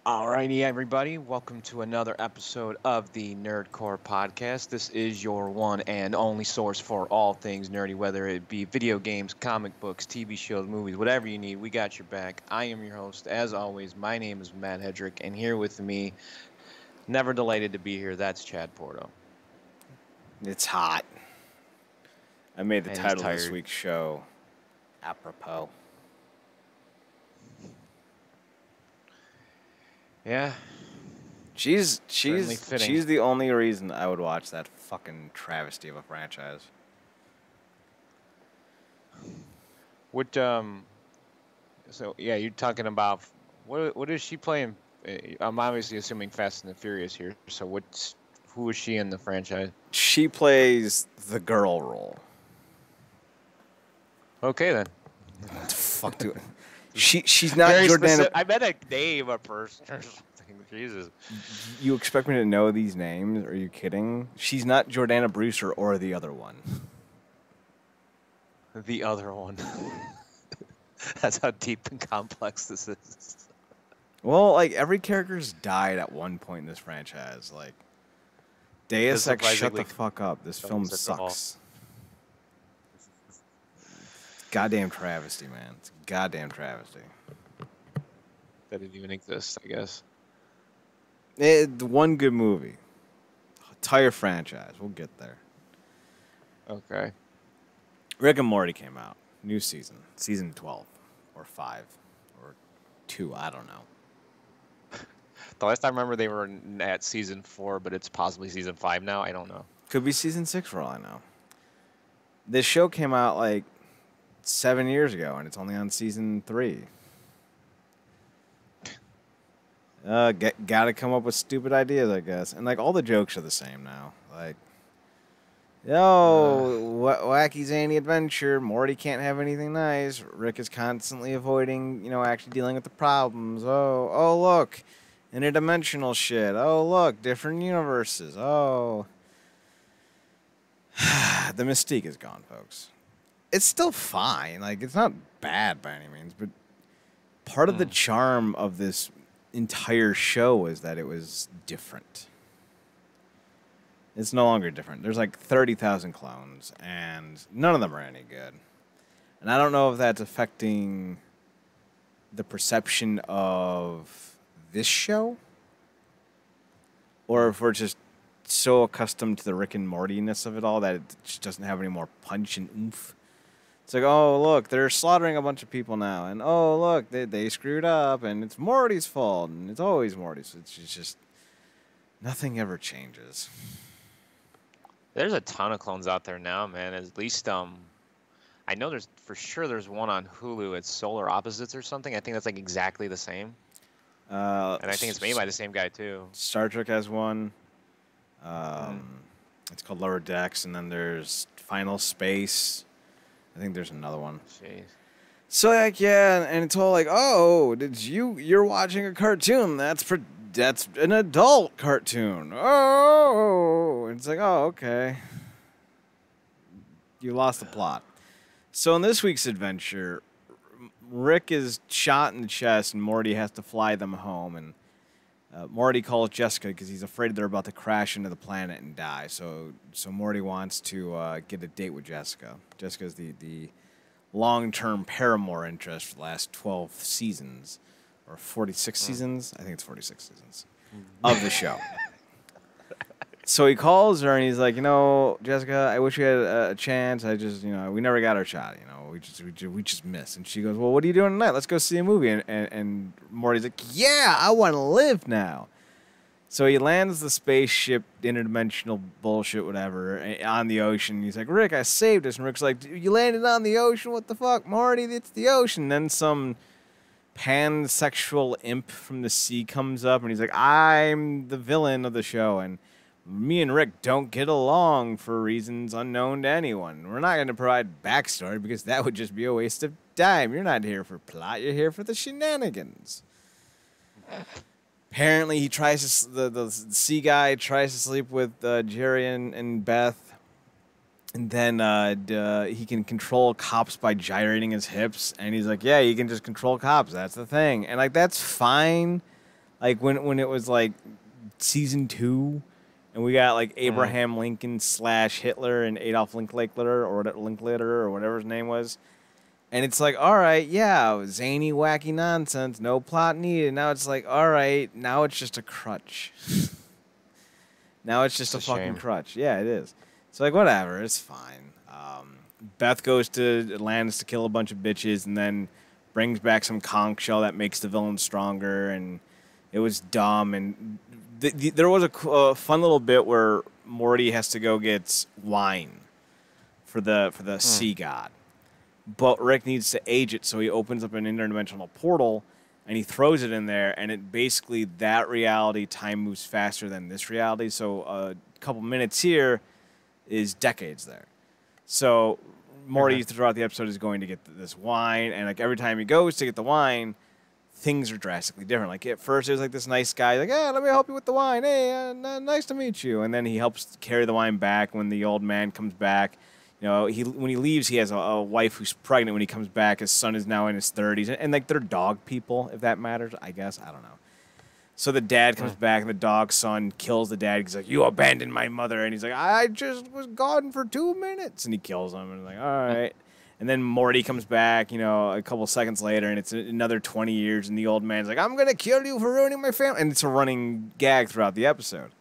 Alrighty, everybody. Welcome to another episode of the NerdCorp Podcast. This is your one and only source for all things nerdy, whether it be video games, comic books, TV shows, movies, whatever you need. We got your back. I am your host, as always. My name is Matt Hedrick, and here with me, never delighted to be here, that's Chad Porto. It's hot. I made the And he's title of this tired. week's show apropos. Yeah, She's Certainly fitting. she's the only reason I would watch that fucking travesty of a franchise. what? So yeah, you're talking about what is she playing? I'm obviously assuming Fast and the Furious here. So who is she in the franchise? She plays the girl role. Okay then. What the fuck do She's not Very Jordana. specific. I meant a name, a person or something. Jesus. You expect me to know these names? Are you kidding? She's not Jordana Brewster or the other one. The other one. That's how deep and complex this is. Well, like every character's died at one point in this franchise. Like Deus Ex, shut the surprisingly fuck up. This film films at all. sucks. Goddamn travesty, man. It's a goddamn travesty. That didn't even exist, I guess. One good movie. Entire franchise. We'll get there. Okay. Rick and Morty came out. New season. Season 12. Or 5. Or 2. I don't know. The last time I remember they were at season 4, but it's possibly season 5 now. I don't know. Could be season 6 for all I know. This show came out like 7 years ago, and it's only on season 3. Gotta come up with stupid ideas, I guess. And, like, all the jokes are the same now. Like, wacky zany adventure. Morty can't have anything nice. Rick is constantly avoiding, actually dealing with the problems. Oh, look. Interdimensional shit. Oh, look. Different universes. Oh. The mystique is gone, folks. It's still fine. Like, it's not bad by any means, but part of the charm of this entire show is that it was different. It's no longer different. There's like 30,000 clones, and none of them are any good. And I don't know if that's affecting the perception of this show, or if we're just so accustomed to the Rick and Morty-ness of it all that it just doesn't have any more punch and oomph. It's like, oh, look, they're slaughtering a bunch of people now. And, oh, look, they screwed up, and it's Morty's fault, and it's always Morty's. It's just nothing ever changes. There's a ton of clones out there now, man. At least, I know there's one on Hulu. It's Solar Opposites or something. I think that's like exactly the same. And I think it's made by the same guy, too. Star Trek has one. It's called Lower Decks, and then there's Final Space. I think there's another one. Jeez. So, like, yeah, and it's all like, oh, you're watching a cartoon. That's an adult cartoon. Oh, it's like, oh, okay. You lost the plot. So in this week's adventure, Rick is shot in the chest, and Morty has to fly them home. And Morty calls Jessica because he's afraid they're about to crash into the planet and die. So Morty wants to get a date with Jessica. Jessica's the long-term paramour interest for the last 12 seasons. Or 46 seasons? I think it's 46 seasons of the show. So he calls her and he's like, Jessica, I wish we had a chance. I just, we never got our shot. We just missed. And she goes, well, what are you doing tonight? Let's go see a movie. And Morty's like, yeah, I want to live now. So he lands the spaceship, interdimensional bullshit, whatever, on the ocean. He's like, Rick, I saved us. And Rick's like, you landed on the ocean? What the fuck, Morty? It's the ocean. Then some pansexual imp from the sea comes up, and he's like, I'm the villain of the show, and me and Rick don't get along for reasons unknown to anyone. We're not going to provide backstory because that would just be a waste of time. You're not here for plot. You're here for the shenanigans. Apparently, he tries to the sea guy tries to sleep with Jerry and Beth, and then he can control cops by gyrating his hips. And he's like, "Yeah, you can just control cops. That's the thing." And like, that's fine. Like when it was like season 2, and we got like Abraham Lincoln / Hitler and Adolf Linklater or whatever his name was. And it's like, all right, yeah, zany, wacky nonsense, no plot needed. Now it's like, all right, now it's just a crutch. Now it's just a fucking shame. crutch. Yeah, it is. It's like, whatever, it's fine. Beth goes to Atlantis to kill a bunch of bitches and then brings back some conch shell that makes the villain stronger. And it was dumb. And there was a fun little bit where Morty has to go get wine for the sea god. But Rick needs to age it, so he opens up an interdimensional portal, and he throws it in there, and it basically, that reality, time moves faster than this reality, so a couple minutes here is decades there. So Morty, throughout the episode, is going to get this wine, and like every time he goes to get the wine, things are drastically different. Like at first, it was like this nice guy, like, "Yeah, let me help you with the wine. Hey, nice to meet you." And then he helps carry the wine back when the old man comes back. You know, when he leaves, he has a wife who's pregnant. When he comes back, his son is now in his 30s. And like, they're dog people, if that matters, I guess. I don't know. So the dad comes back, and the dog's son kills the dad. He's like, "You abandoned my mother." And he's like, "I just was gone for 2 minutes." And he kills him. And like, all right. And then Morty comes back, you know, a couple seconds later, and it's another 20 years. And the old man's like, "I'm going to kill you for ruining my family." And it's a running gag throughout the episode.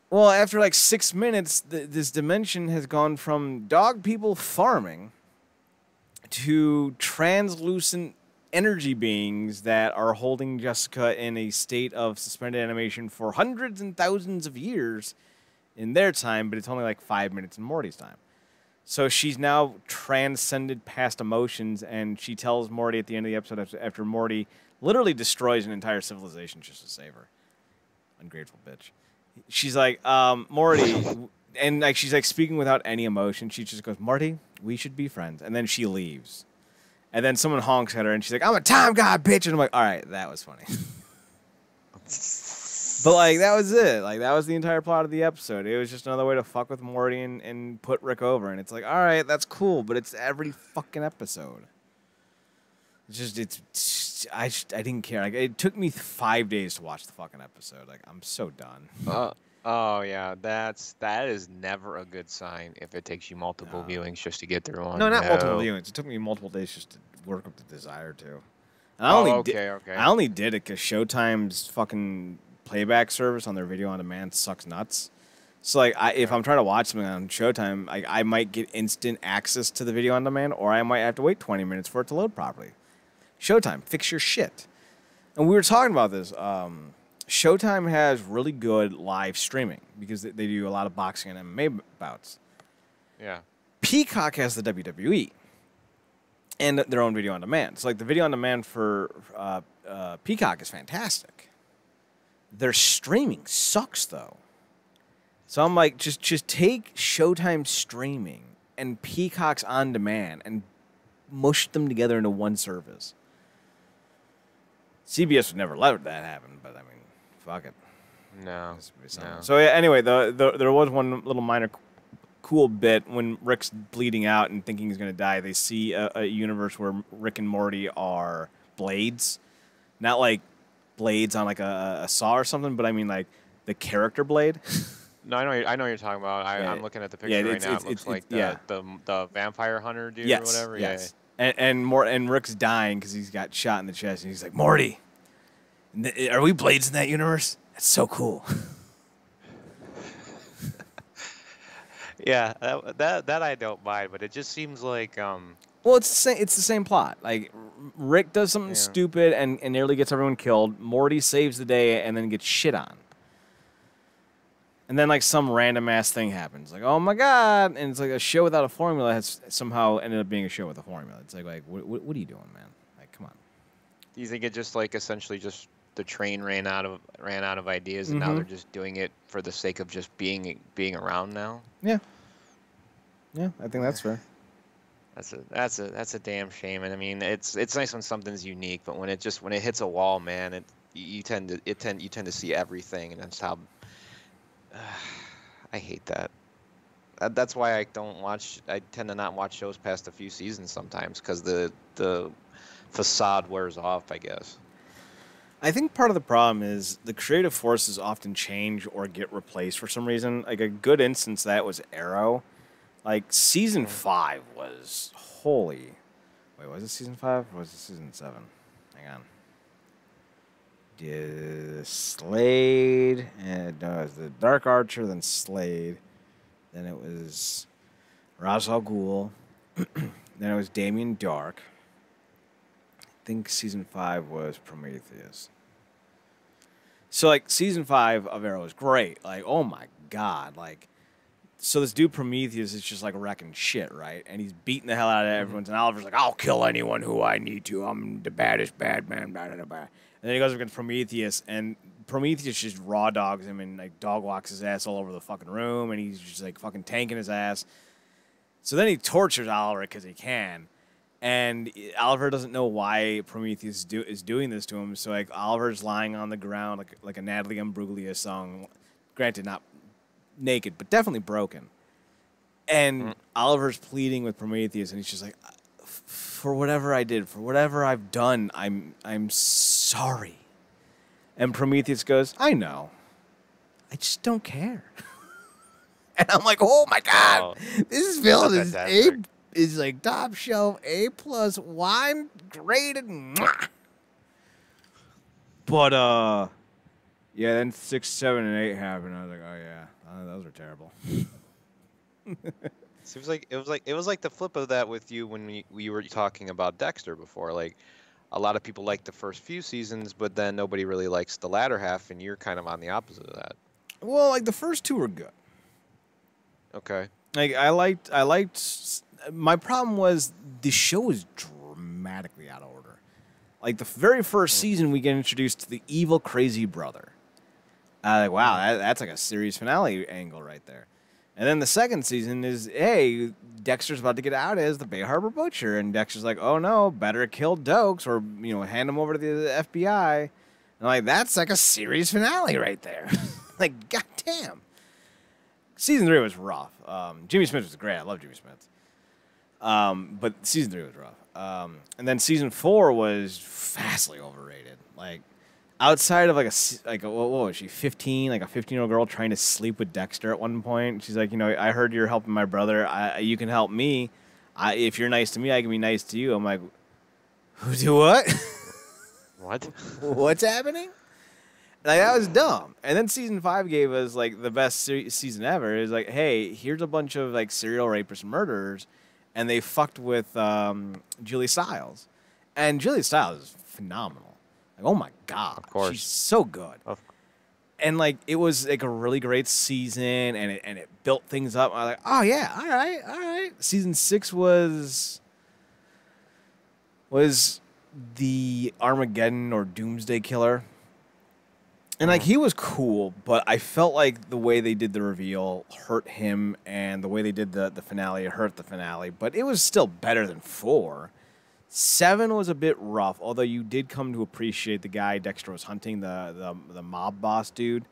Well, after like 6 minutes, this dimension has gone from dog people farming to translucent energy beings that are holding Jessica in a state of suspended animation for hundreds and thousands of years in their time, but it's only like 5 minutes in Morty's time. So she's now transcended past emotions, and she tells Morty at the end of the episode, after Morty literally destroys an entire civilization just to save her. Ungrateful bitch. She's like, Morty, and like she's like speaking without any emotion. She just goes, "Morty, we should be friends." And then she leaves. And then someone honks at her, and she's like, "I'm a time god, bitch." And I'm like, all right, that was funny. But like, that was it. Like, that was the entire plot of the episode. It was just another way to fuck with Morty and put Rick over. And it's like, all right, that's cool, but it's every fucking episode. I didn't care. Like, it took me 5 days to watch the fucking episode. Like, I'm so done. Oh yeah, that is never a good sign if it takes you multiple viewings just to get through one. No, not multiple viewings. It took me multiple days just to work up the desire to. And I only did it because Showtime's fucking playback service on their video on demand sucks nuts. So like, if I'm trying to watch something on Showtime, I might get instant access to the video on demand, or I might have to wait 20 minutes for it to load properly. Showtime, fix your shit. And we were talking about this. Showtime has really good live streaming because they do a lot of boxing and MMA bouts. Yeah. Peacock has the WWE and their own video on demand. So like, the video on demand for Peacock is fantastic. Their streaming sucks though. So I'm like, just take Showtime streaming and Peacock's on demand and mush them together into one service. CBS would never let that happen, but I mean, fuck it. No. So yeah, anyway, there was one little minor cool bit when Rick's bleeding out and thinking he's going to die. They see a universe where Rick and Morty are blades. Not like blades on like a saw or something, but I mean like the character blade. No, I know what you're talking about. I'm looking at the picture right now. It looks like the vampire hunter dude or whatever. Yes. Yeah. And Rick's dying because he's got shot in the chest, and he's like, "Morty, are we blades in that universe? That's so cool." Yeah, that I don't mind, but it just seems like Well, it's the same plot. Like, Rick does something stupid and nearly gets everyone killed. Morty saves the day and then gets shit on. And then, like, some random-ass thing happens. Like, oh, my God. And it's like a show without a formula has somehow ended up being a show with a formula. It's like what are you doing, man? Like, come on. Do you think it just, like, essentially just the train ran out of ideas, and now they're just doing it for the sake of just being around now? Yeah. Yeah, I think that's fair. That's a damn shame. And I mean, it's nice when something's unique, but when it hits a wall, man, you tend to see everything, and that's how I hate that. That's why I tend to not watch shows past a few seasons sometimes, because the facade wears off, I guess. I think part of the problem is the creative forces often change or get replaced for some reason. Like a good instance of that was Arrow. Like season 5 was holy. Wait, was it season 5 or was it season 7? Hang on. Slade and no, it was the Dark Archer, then Slade, then it was Ra's al Ghul, then it was Damien Dark. I think season 5 was Prometheus. So like season 5 of Arrow is great. Like, oh my god, like so this dude Prometheus is just like wrecking shit, right? And he's beating the hell out of everyone. And Oliver's like, I'll kill anyone who I need to. I'm the baddest bad man. Blah, blah, blah. And then he goes against Prometheus, and Prometheus just raw dogs him and like dog walks his ass all over the fucking room, and he's just like fucking tanking his ass. So then he tortures Oliver because he can. And Oliver doesn't know why Prometheus is doing this to him. So like Oliver's lying on the ground like a Nathalie Emmanuel song. Granted, not naked, but definitely broken. And Oliver's pleading with Prometheus, and he's just like, for whatever I did, for whatever I've done, I'm sorry. And Prometheus goes, I know. I just don't care. And I'm like, oh my god, this villain is like top shelf, A+, wine graded. Mwah. But yeah, then 6, 7, and 8 happened. I was like, oh yeah, those are terrible. Seems like it was like the flip of that with you when we were talking about Dexter before. Like a lot of people like the first few seasons, but then nobody really likes the latter half, and you're kind of on the opposite of that. Well, like the first 2 were good. Okay. Like I liked. My problem was the show was dramatically out of order. Like the very first season, we get introduced to the evil, crazy brother. Like wow, that's like a series finale angle right there. And then the second season is, hey, Dexter's about to get out as the Bay Harbor Butcher, and Dexter's like, oh no, better kill Dokes or hand him over to the FBI. And like that's like a series finale right there. Like goddamn. Season 3 was rough. Jimmy Smith was great. I love Jimmy Smith. But season 3 was rough. And then season 4 was vastly overrated. Like outside of what was she, 15? Like a 15-year-old girl trying to sleep with Dexter at one point. She's like, I heard you're helping my brother. You can help me. If you're nice to me, I can be nice to you. I'm like, who do what? What? What's happening? Like that was dumb. And then season 5 gave us like the best season ever. It was like, hey, here's a bunch of like serial rapists and murderers, and they fucked with Julie Stiles, and Julie Stiles is phenomenal. Like, oh my god, of course, she's so good. And like it was like a really great season, and it built things up. I was like, oh yeah, all right. Season 6 was the Armageddon or Doomsday Killer. And, like, he was cool, but I felt like the way they did the reveal hurt him, and the way they did the finale hurt the finale. But it was still better than 4. 7 was a bit rough, although you did come to appreciate the guy Dexter was hunting, the mob boss dude.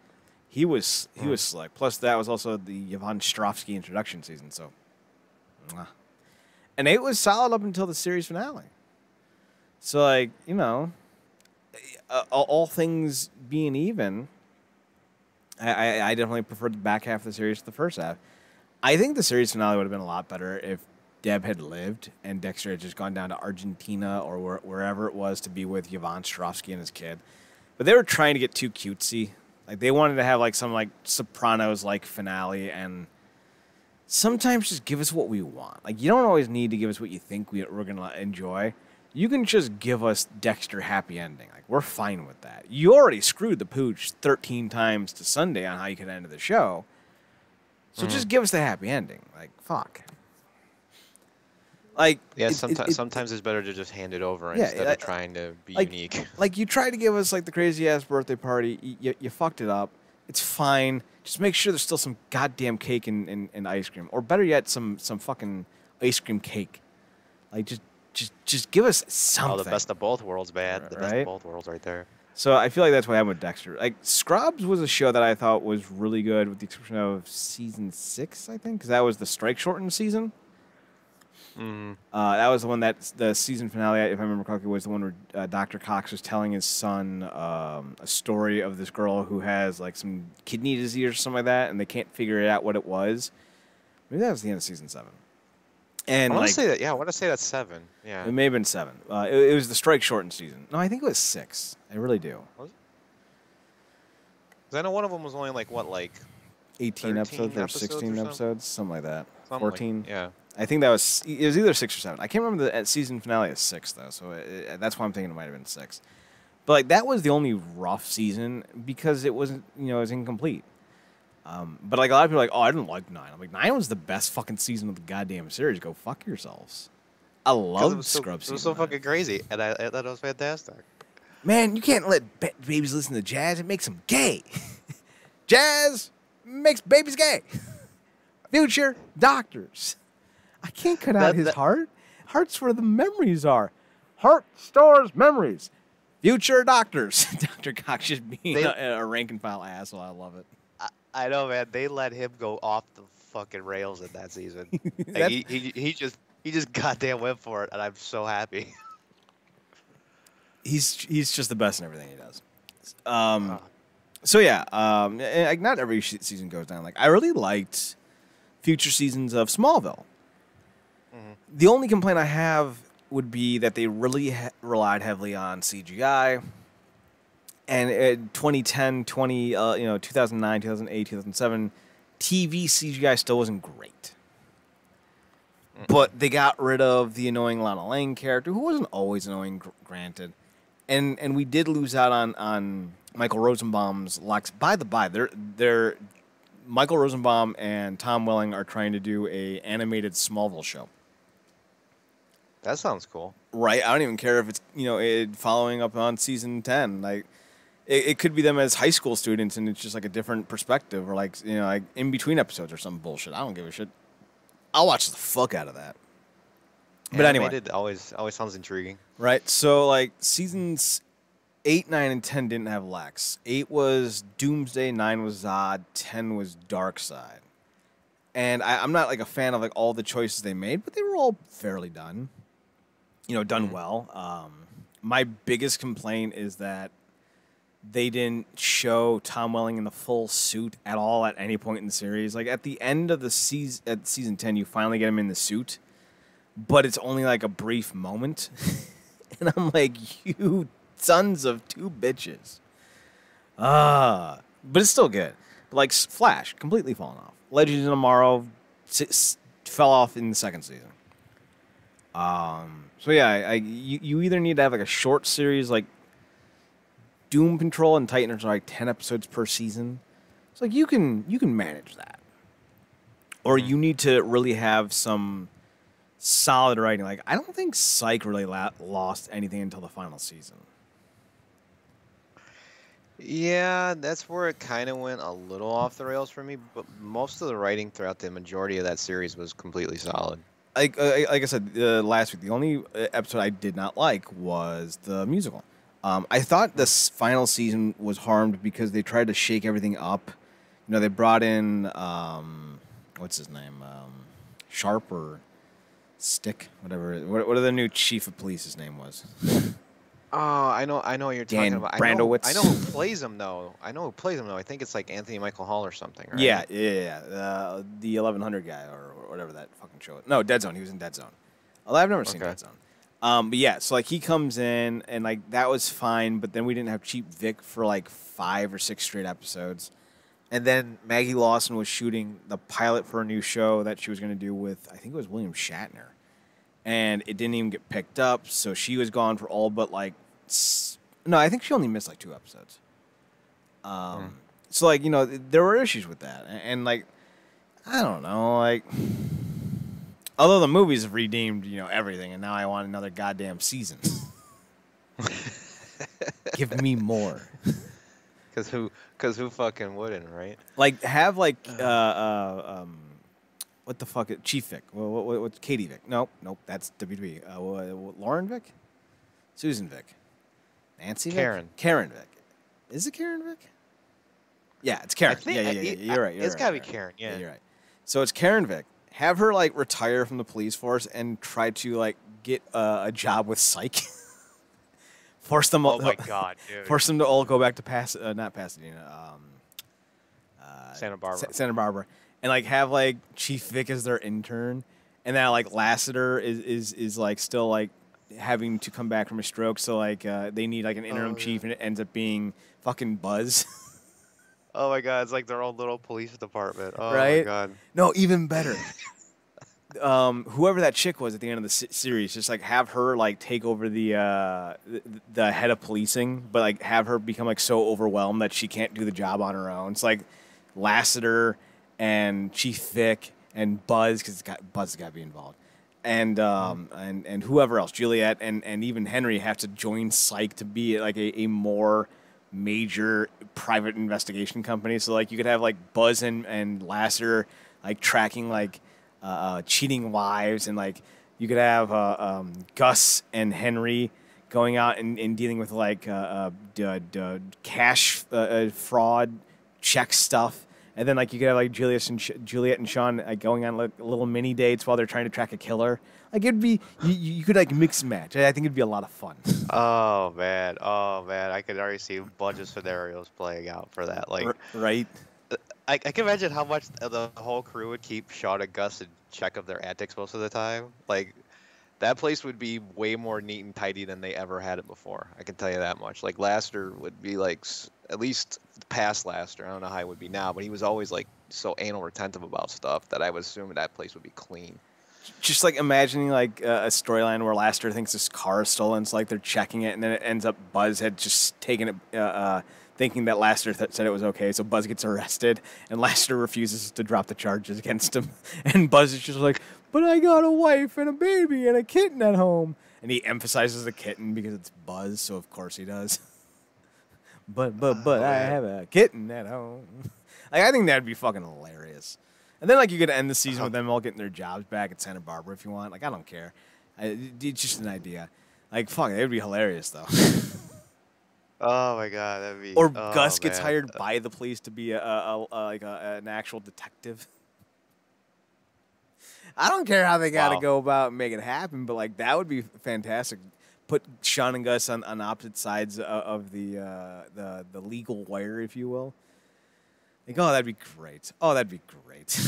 He was slick. Plus, that was also the Yvonne Strahovski introduction season, so. And 8 was solid up until the series finale. So, like, all things being even, I definitely preferred the back half of the series to the first half. I think the series finale would have been a lot better if Deb had lived and Dexter had just gone down to Argentina or wherever it was to be with Yvonne Strahovski and his kid. But they were trying to get too cutesy. Like they wanted to have like some like Sopranos-like finale, and sometimes just give us what we want. Like you don't always need to give us what you think we're going to enjoy. You can just give us Dexter happy ending. Like, we're fine with that. You already screwed the pooch 13 times to Sunday on how you could end the show. So just give us the happy ending. Like, fuck. Like, yeah, sometimes it's better to just hand it over instead of trying to be unique. Like, you tried to give us, like, the crazy-ass birthday party. You fucked it up. It's fine. Just make sure there's still some goddamn cake and ice cream. Or better yet, some fucking ice cream cake. Like, just give us something. Oh, the best of both worlds, man. The best of both worlds right there. So I feel like that's what happened with Dexter. Like, Scrubs was a show that I thought was really good, with the exception of season 6, I think, because that was the strike-shortened season. That was the one that the season finale, if I remember correctly, was the one where Dr. Cox was telling his son a story of this girl who has like some kidney disease or something like that, and they can't figure out what it was. Maybe that was the end of season 7. And I want to say that. Yeah, I want to say that's 7. Yeah, it may have been 7. It was the strike shortened season. No, I think it was 6. I really do. Was it? 'Cause I know one of them was only like 18 episodes or 16 episodes, something like that. 14. Yeah. I think it was either 6 or 7. I can't remember the season finale is 6 though, so that's why I'm thinking it might have been 6. But like that was the only rough season because it wasn't, it was incomplete. But like a lot of people are like, oh, I didn't like 9. I'm like, 9 was the best fucking season of the goddamn series. Go fuck yourselves. I love Scrub season. It was so fucking crazy, and I thought it was fantastic. Man, you can't let babies listen to jazz. It makes them gay. Jazz makes babies gay. Future doctors. I can't cut out his heart. Heart's where the memories are. Heart stores memories. Future doctors. Dr. Cox just being a rank and file asshole. I love it. I know, man. They let him go off the fucking rails in that season. Like, he just goddamn went for it, and I'm so happy. He's just the best in everything he does. So yeah, like not every season goes down. Like I really liked future seasons of Smallville. The only complaint I have would be that they really relied heavily on CGI. And in 2010, 2009, 2008, 2007, TV CGI still wasn't great. But they got rid of the annoying Lana Lang character, who wasn't always annoying, granted. And we did lose out on Michael Rosenbaum's Lex. By the by, they're Michael Rosenbaum and Tom Welling are trying to do a animated Smallville show. That sounds cool. Right? I don't even care if it's following up on season 10. Like it could be them as high school students, and it's just like a different perspective, or like like in between episodes or some bullshit. I don't give a shit. I'll watch the fuck out of that. But anyway, it always sounds intriguing. Right. So like seasons 8, 9, and 10 didn't have Lex. 8 was Doomsday, 9 was Zod, 10 was Darkseid. And I'm not like a fan of like all the choices they made, but they were all fairly done. Done well. My biggest complaint is that they didn't show Tom Welling in the full suit at all at any point in the series. Like at the end of the season 10, you finally get him in the suit, but it's only like a brief moment. And I'm like, you sons of two bitches. But it's still good. But like Flash, completely fallen off. Legends of Tomorrow fell off in the second season. So yeah, you either need to have like a short series like Doom Patrol and Titans are like 10 episodes per season. It's like you can manage that. Or you need to really have some solid writing. Like I don't think Psych really lost anything until the final season. Yeah, that's where it kind of went a little off the rails for me. But most of the writing throughout the majority of that series was completely solid. Like I said last week, the only episode I did not like was the musical. I thought this final season was harmed because they tried to shake everything up. They brought in what's his name, Sharp or Stick, whatever. What the new chief of police's name was? Oh, I know what you're talking about. Brandowitz. I know who plays him though. I think it's like Anthony Michael Hall or something, right? Yeah. The 1100 guy or whatever that fucking show is. No, Dead Zone. He was in Dead Zone. Although I've never seen Dead Zone. But yeah, so like he comes in and like that was fine, but then we didn't have Cheap Vic for like 5 or 6 straight episodes. And then Maggie Lawson was shooting the pilot for a new show that she was going to do with, I think it was William Shatner. And it didn't even get picked up, so she was gone for all but like, no, I think she only missed like 2 episodes. So like, there were issues with that. And like, I don't know, like, although the movies have redeemed, everything, and now I want another goddamn season. Give me more. Because who fucking wouldn't, right? Like, have like, what the fuck? Chief Vic. What's Katie Vic? Nope, that's WWE. Lauren Vic? Susan Vic? Nancy Vic? Karen Vic. Is it Karen Vic? Yeah, it's Karen. Yeah, you're right. It's got to be Karen, yeah. You're right. So it's Karen Vic. have her like retire from the police force and try to like get a job with Psych. Force them all. Oh my god, dude. Force them to all go back to not Pasadena. Santa Barbara. Santa Barbara, and like have like Chief Vic as their intern, and then like Lassiter is like still like having to come back from a stroke, so like they need like an interim chief, and it ends up being fucking Buzz. Oh my god, it's like their own little police department. Oh right? my god. No, even better. Whoever that chick was at the end of the series, just like have her like take over the head of policing, but like have her become like so overwhelmed that she can't do the job on her own. It's like Lassiter and Chief Vic and Buzz, because Buzz has got to be involved, and whoever else, Juliet and even Henry have to join Psych to be like a more major private investigation company. So like you could have like Buzz and Lassiter like tracking like cheating wives, and like you could have Gus and Henry going out and dealing with like cash fraud check stuff, and then like you could have like Juliet and Sean like going on like little mini dates while they're trying to track a killer. Like it'd be you could like mix and match. I think it'd be a lot of fun. Oh man, I could already see a bunch of scenarios playing out for that. Like right. I can imagine how much the whole crew would keep Sean and Gus in check of their antics most of the time. Like, that place would be way more neat and tidy than they ever had it before. I can tell you that much. Like, Lassiter would be, like, at least past Lassiter. I don't know how he would be now, but he was always, like, so anal retentive about stuff that I would assume that place would be clean. Just, like, imagining, like, a storyline where Lassiter thinks his car is stolen, so, like, they're checking it, and then it ends up Buzz had just taken it, thinking that Lassiter said it was okay, so Buzz gets arrested, and Lassiter refuses to drop the charges against him. And Buzz is just like, but I got a wife and a baby and a kitten at home. And he emphasizes the kitten because it's Buzz, so of course he does. but I have a kitten at home. Like, I think that'd be fucking hilarious. And then, like, you could end the season with them all getting their jobs back at Santa Barbara if you want. Like, I don't care. It's just an idea. Like, fuck, it would be hilarious, though. Oh my god, that'd be. Or Gus gets hired by the police to be an actual detective. I don't care how they got to go about making it happen, but like that would be fantastic. Put Sean and Gus on opposite sides of the legal wire, if you will. Like, oh, that'd be great. Oh, that'd be great.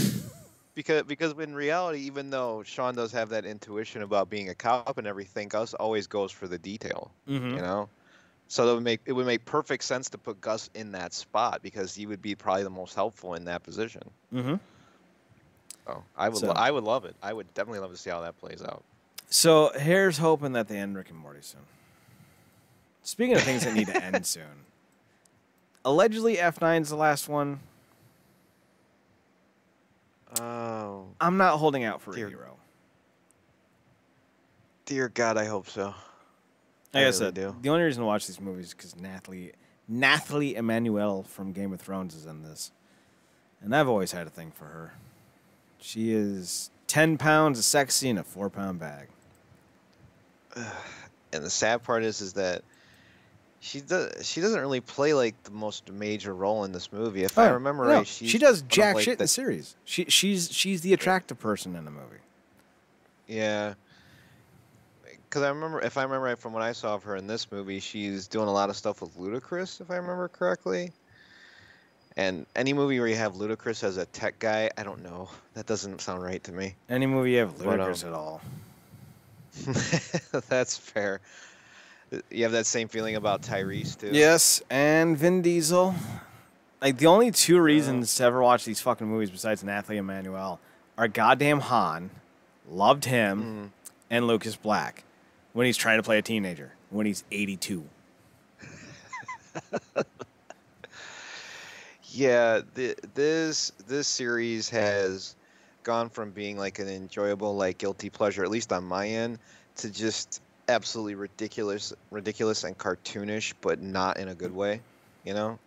Because in reality, even though Sean does have that intuition about being a cop and everything, Gus always goes for the detail. Mm-hmm. You know. So it would make perfect sense to put Gus in that spot because he would be probably the most helpful in that position. Mm-hmm. Oh, I would love it. I would definitely love to see how that plays out. So here's hoping that they end Rick and Morty soon. Speaking of things that need to end soon, allegedly F9's the last one. Oh, I'm not holding out for a hero. Dear God, I hope so. Like I said, the only reason to watch these movies is because Nathalie Emmanuel from Game of Thrones is in this. And I've always had a thing for her. She is 10 pounds of sexy in a 4-pound bag. And the sad part is that she doesn't really play like the most major role in this movie. If I remember right, she does jack shit in the series. She's the attractive person in the movie. Yeah. Because if I remember right from what I saw of her in this movie, she's doing a lot of stuff with Ludacris, if I remember correctly. And any movie where you have Ludacris as a tech guy, I don't know. That doesn't sound right to me. Any movie you have Ludacris at all. That's fair. You have that same feeling about Tyrese, too? Yes, and Vin Diesel. Like, the only two reasons to ever watch these fucking movies besides Nathalie Emmanuel are goddamn Han, loved him, and Lucas Black. When he's trying to play a teenager. When he's 82. Yeah, this series has gone from being like an enjoyable, like guilty pleasure, at least on my end, to just absolutely ridiculous and cartoonish, but not in a good way, you know?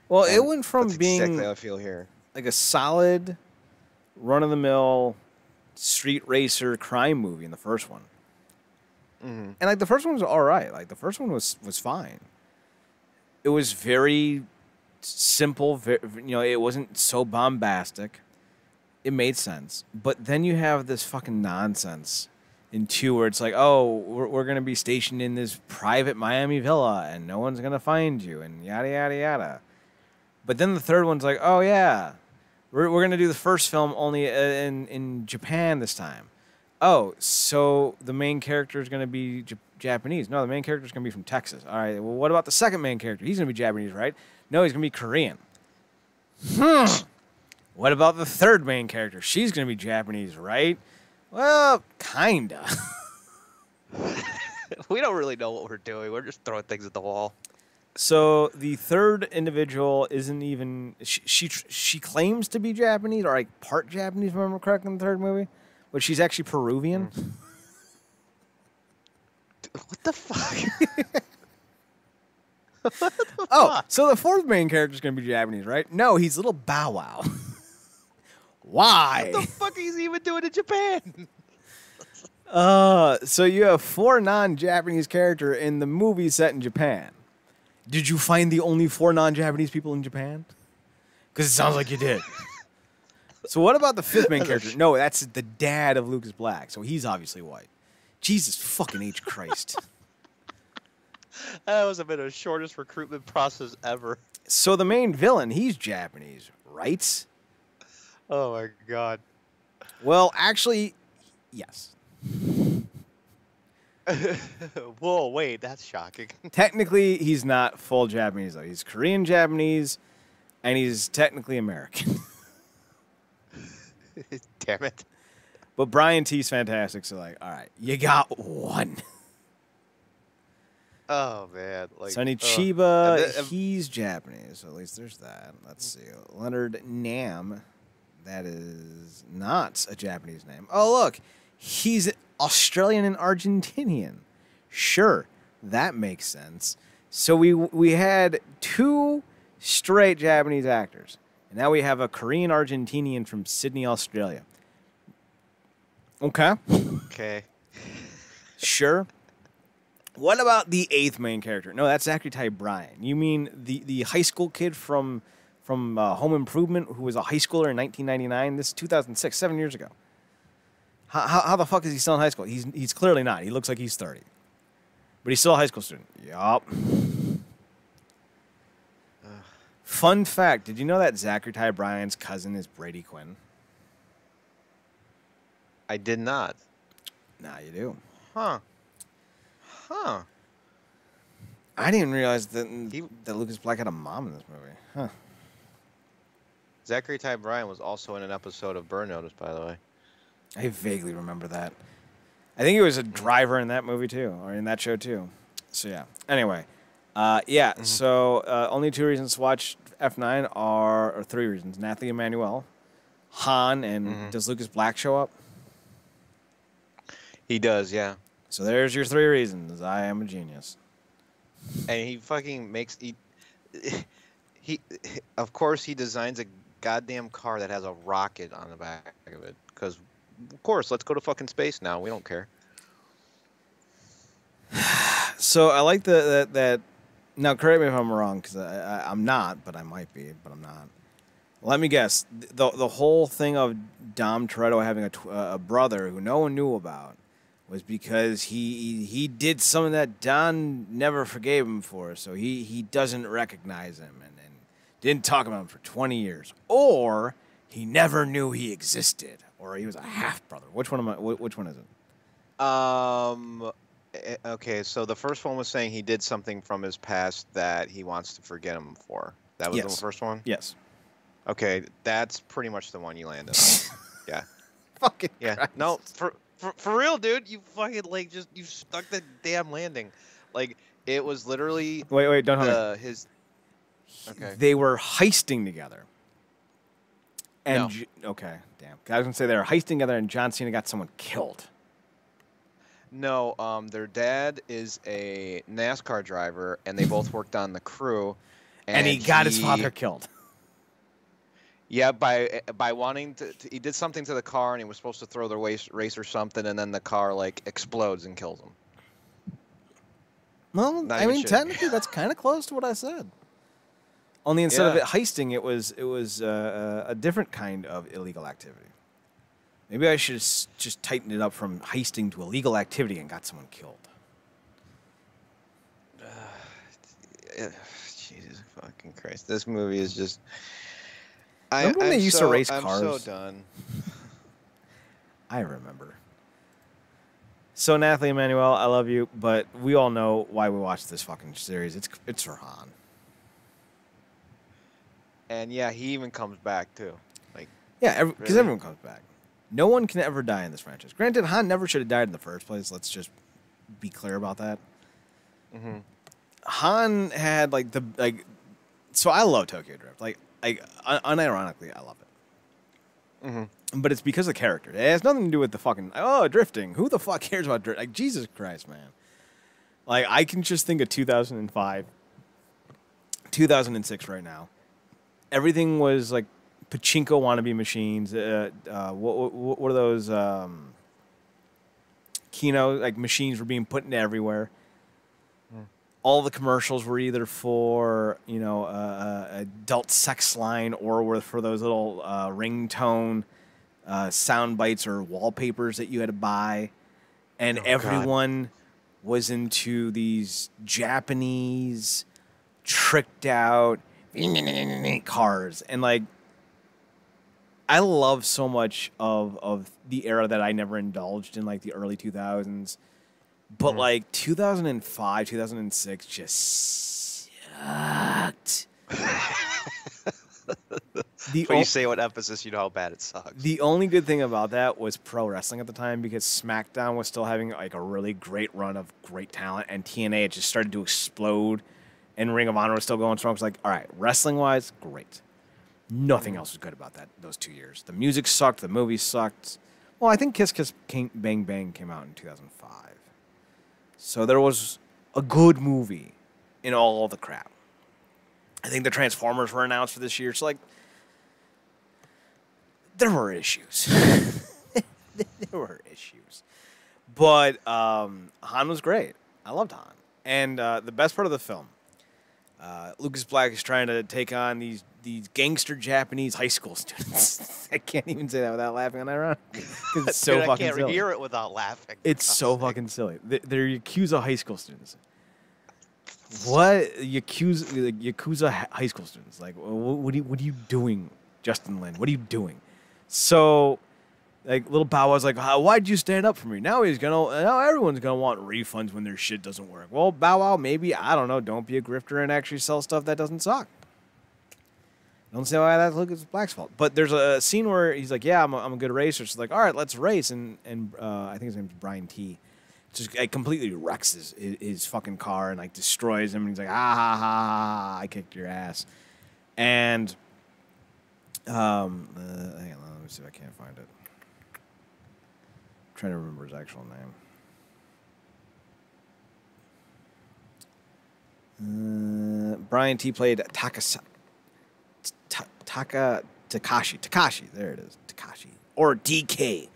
Well, it went from being exactly how I feel here. Like a solid, run-of-the-mill street racer crime movie in the first one. Mm-hmm. And like the first one was all right. Like the first one was fine. It was very simple. It wasn't so bombastic. it made sense. But then you have this fucking nonsense in 2 where it's like, oh, we're going to be stationed in this private Miami villa and no one's going to find you and yada, yada, yada. But then the third one's like, oh, yeah, we're going to do the first film only in Japan this time. Oh, so the main character is going to be Japanese. No, the main character is going to be from Texas. All right, well, what about the second main character? He's going to be Japanese, right? No, he's going to be Korean. What about the third main character? She's going to be Japanese, right? Well, kinda. We don't really know what we're doing. We're just throwing things at the wall. So the third individual isn't even... She claims to be Japanese, or like part Japanese, if I remember correctly, in the third movie. But she's actually Peruvian. What the fuck? So the fourth main character is going to be Japanese, right? No, he's little Bow Wow. Why? What the fuck is he even doing in Japan? So you have 4 non-Japanese characters in the movie set in Japan. Did you find the only 4 non-Japanese people in Japan? Because it sounds like you did. So what about the 5th main character? No, that's the dad of Lucas Black, so he's obviously white. Jesus fucking H. Christ. That was been the shortest recruitment process ever. So the main villain, he's Japanese, right? Oh my god. Well, actually, yes. Whoa, wait, that's shocking. Technically, he's not full Japanese, though. He's Korean Japanese, and he's technically American. Damn it. But Brian T's fantastic, so like, all right, you got one. Oh, man. Like, Sonny Chiba, he's Japanese, so at least there's that. Let's see. Leonard Nam, that is not a Japanese name. Oh, look, he's Australian and Argentinian. Sure, that makes sense. So we had 2 straight Japanese actors. And now we have a Korean Argentinian from Sydney, Australia. Okay. Okay. Sure. What about the 8th main character? No, that's Zachary Ty Bryan. You mean the high school kid from Home Improvement who was a high schooler in 1999? This is 2006, 7 years ago. How the fuck is he still in high school? He's clearly not. He looks like he's 30. But he's still a high school student. Yup. Fun fact, did you know that Zachary Ty Bryan's cousin is Brady Quinn? I did not. Nah, you do. Huh. I didn't even realize that Lucas Black had a mom in this movie. Huh. Zachary Ty Bryan was also in an episode of Burn Notice, by the way. I vaguely remember that. I think he was a driver in that movie, too, or in that show, too. So, yeah. Anyway. So only 2 reasons to watch F9 or 3 reasons. Nathalie Emmanuel, Han, and does Lucas Black show up? He does, yeah. So there's your 3 reasons. I am a genius. And he fucking makes... He of course, he designs a goddamn car that has a rocket on the back of it. Because, of course, let's go to fucking space now. We don't care. So I like that. Now, correct me if I'm wrong, because I'm not, but I might be, but I'm not. Let me guess. The whole thing of Dom Toretto having a brother who no one knew about was because he did something that Don never forgave him for, so he doesn't recognize him and didn't talk about him for 20 years. Or he never knew he existed, or he was a half-brother. Which one is it? Okay, so the first one was saying he did something from his past that he wants to forget him for. That was the first one? Yes. Okay, that's pretty much the one you landed on. Yeah. Fucking yeah. Christ. No, for real, dude. You fucking you stuck the damn landing. Like it was literally. Wait, don't hold me. Okay. They were heisting together. And No. Okay, damn. I was gonna say they were heisting together, and John Cena got someone killed. No, their dad is a NASCAR driver, and they both worked on the crew. And he got his father killed. Yeah, by wanting to, he did something to the car, and he was supposed to throw the race or something, and then the car explodes and kills him. Well, technically, that's kind of close to what I said. Only instead of it heisting, it was a different kind of illegal activity. Maybe I should just tighten it up from heisting to illegal activity and got someone killed. Jesus fucking Christ! This movie is just. Remember when they used to race cars? I'm so done. I remember. So Nathalie Emmanuel, I love you, but we all know why we watched this fucking series. It's for Han. And yeah, he even comes back too. Yeah, because everyone comes back. No one can ever die in this franchise. Granted, Han never should have died in the first place. Let's just be clear about that. Mm-hmm. Han had so I love Tokyo Drift. Unironically, I love it. Mm-hmm. But it's because of the character. It has nothing to do with the fucking drifting. Who the fuck cares about drift? Jesus Christ, man. I can just think of 2005, 2006 right now. Everything was pachinko wannabe machines. What are those? Kino machines were being put into everywhere. All the commercials were either for adult sex line or were for those little ringtone sound bites or wallpapers that you had to buy, and everyone was into these Japanese tricked out cars. And I love so much of the era that I never indulged in, the early 2000s. But 2005, 2006 just sucked. When you say what emphasis, you know how bad it sucks. The only good thing about that was pro wrestling at the time, because SmackDown was still having a really great run of great talent, and TNA had just started to explode, and Ring of Honor was still going strong. It was all right, wrestling-wise, great. Nothing else was good about those 2 years. The music sucked. The movies sucked. Well, I think Kiss Kiss Bang Bang came out in 2005. So there was a good movie in all the crap. I think the Transformers were announced for this year. So, there were issues. There were issues. But Han was great. I loved Han. And the best part of the film, Lucas Black is trying to take on these gangster Japanese high school students. I can't even say that without laughing unironically. It's so Dude, fucking I can't silly. hear it without laughing. It's so fucking silly. They're Yakuza high school students. What? Yakuza high school students. What are you doing, Justin Lin? What are you doing? So, little Bow Wow's why'd you stand up for me? Now everyone's gonna want refunds when their shit doesn't work. Well, Bow Wow, maybe, I don't know, don't be a grifter and actually sell stuff that doesn't suck. Don't say why that's Lucas Black's fault. But there's a scene where he's I'm a good racer. So all right, let's race. And I think his name's Brian T. Just completely wrecks his fucking car and destroys him. And he's ha ha ha, I kicked your ass. And hang on, let me see if I can't find it. I'm trying to remember his actual name. Brian T. played Takashi, there it is. Takashi. Or DK.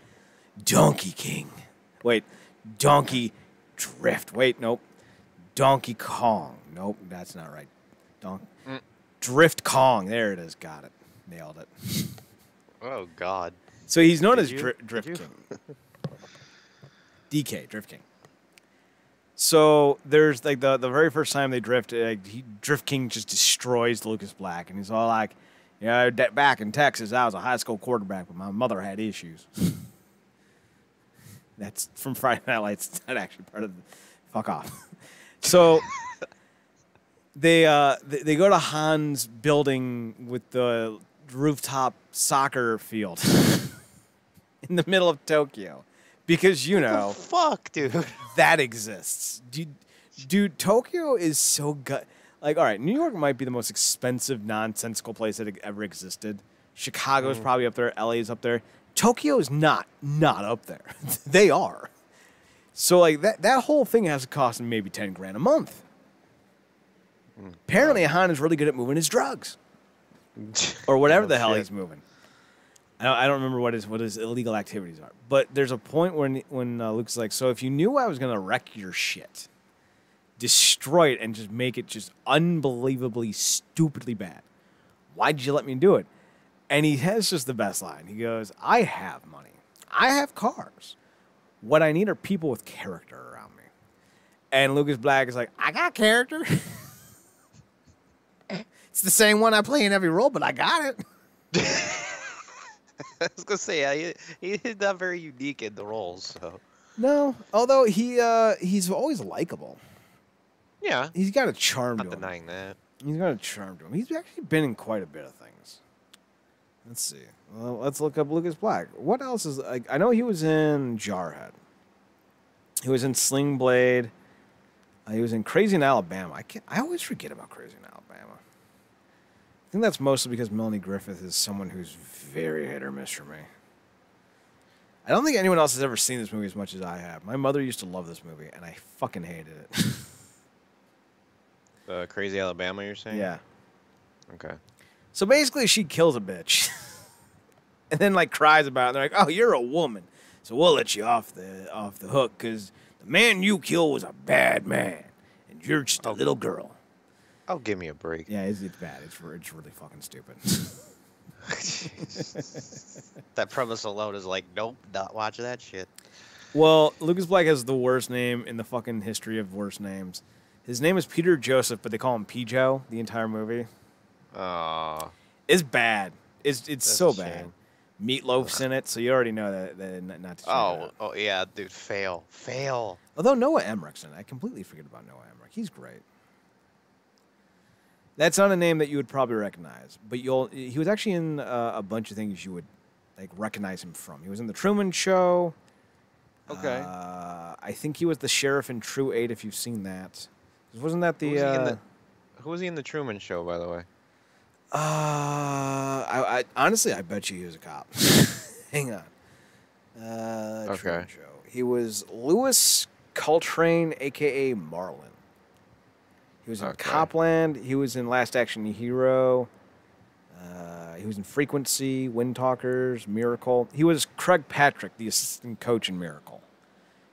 Donkey King. Wait, Donkey Drift. Wait, nope. Donkey Kong. Nope, that's not right. Drift Kong. There it is. Got it. Nailed it. Oh, God. So he's known as Drift King. DK, Drift King. So there's the very first time they drift, Drift King just destroys Lucas Black, and he's all back in Texas, I was a high school quarterback, but my mother had issues. That's from Friday Night Lights. It's not actually part of the... Fuck off. So they go to Han's building with the rooftop soccer field in the middle of Tokyo. Because, what the fuck, dude? That exists. Dude, Tokyo is so good. All right, New York might be the most expensive, nonsensical place that ever existed. Chicago's probably up there. LA's up there. Tokyo is not up there. They are. So, that whole thing has to cost him maybe $10,000 a month. Apparently, Han is really good at moving his drugs. Or whatever the hell he's moving. I don't remember what his illegal activities are. But there's a point when Luke's so if you knew I was going to wreck your shit, destroy it and just make it just unbelievably, stupidly bad. Why'd you let me do it? And he has just the best line. He goes, I have money. I have cars. What I need are people with character around me. And Lucas Black is like, I got character. It's the same one I play in every role, but I got it. I was gonna say he's not very unique in the roles, so. No, although he's always likable. Yeah, he's got a charm to him. Not denying that. He's got a charm to him. He's actually been in quite a bit of things. Let's see. Well, let's look up Lucas Black. What else is like? I know he was in Jarhead. He was in Sling Blade. He was in Crazy in Alabama. I always forget about Crazy in Alabama. I think that's mostly because Melanie Griffith is someone who's very hit or miss for me. I don't think anyone else has ever seen this movie as much as I have. My mother used to love this movie, and I fucking hated it. Crazy Alabama, you're saying? Yeah. Okay. So basically, she kills a bitch, and then like cries about it. They're like, "Oh, you're a woman, so we'll let you off the hook because the man you killed was a bad man, and you're just a little girl." Oh, give me a break. Yeah, it's bad. It's really fucking stupid. That premise alone is like, nope, not watching that shit. Well, Lucas Black has the worst name in the fucking history of worst names. His name is Peter Joseph, but they call him P-Joe the entire movie. It's bad. It's so bad. Meatloaf's in it, so you already know that not to check it out. Oh yeah, dude, fail. Although Noah Emmerich's in it, I completely forget about Noah Emmerich. He's great. That's not a name that you would probably recognize, but he was actually in a bunch of things you would like recognize him from. He was in The Truman Show. Okay. I think he was the sheriff in True 8, if you've seen that. Wasn't that the... Who was he in The Truman Show, by the way? I honestly, I bet you he was a cop. Hang on. Okay. Truman Show. He was Louis Coltrane, a.k.a. Marlin. He was in Copland. He was in Last Action Hero. He was in Frequency, Wind Talkers, Miracle. He was Craig Patrick, the assistant coach in Miracle.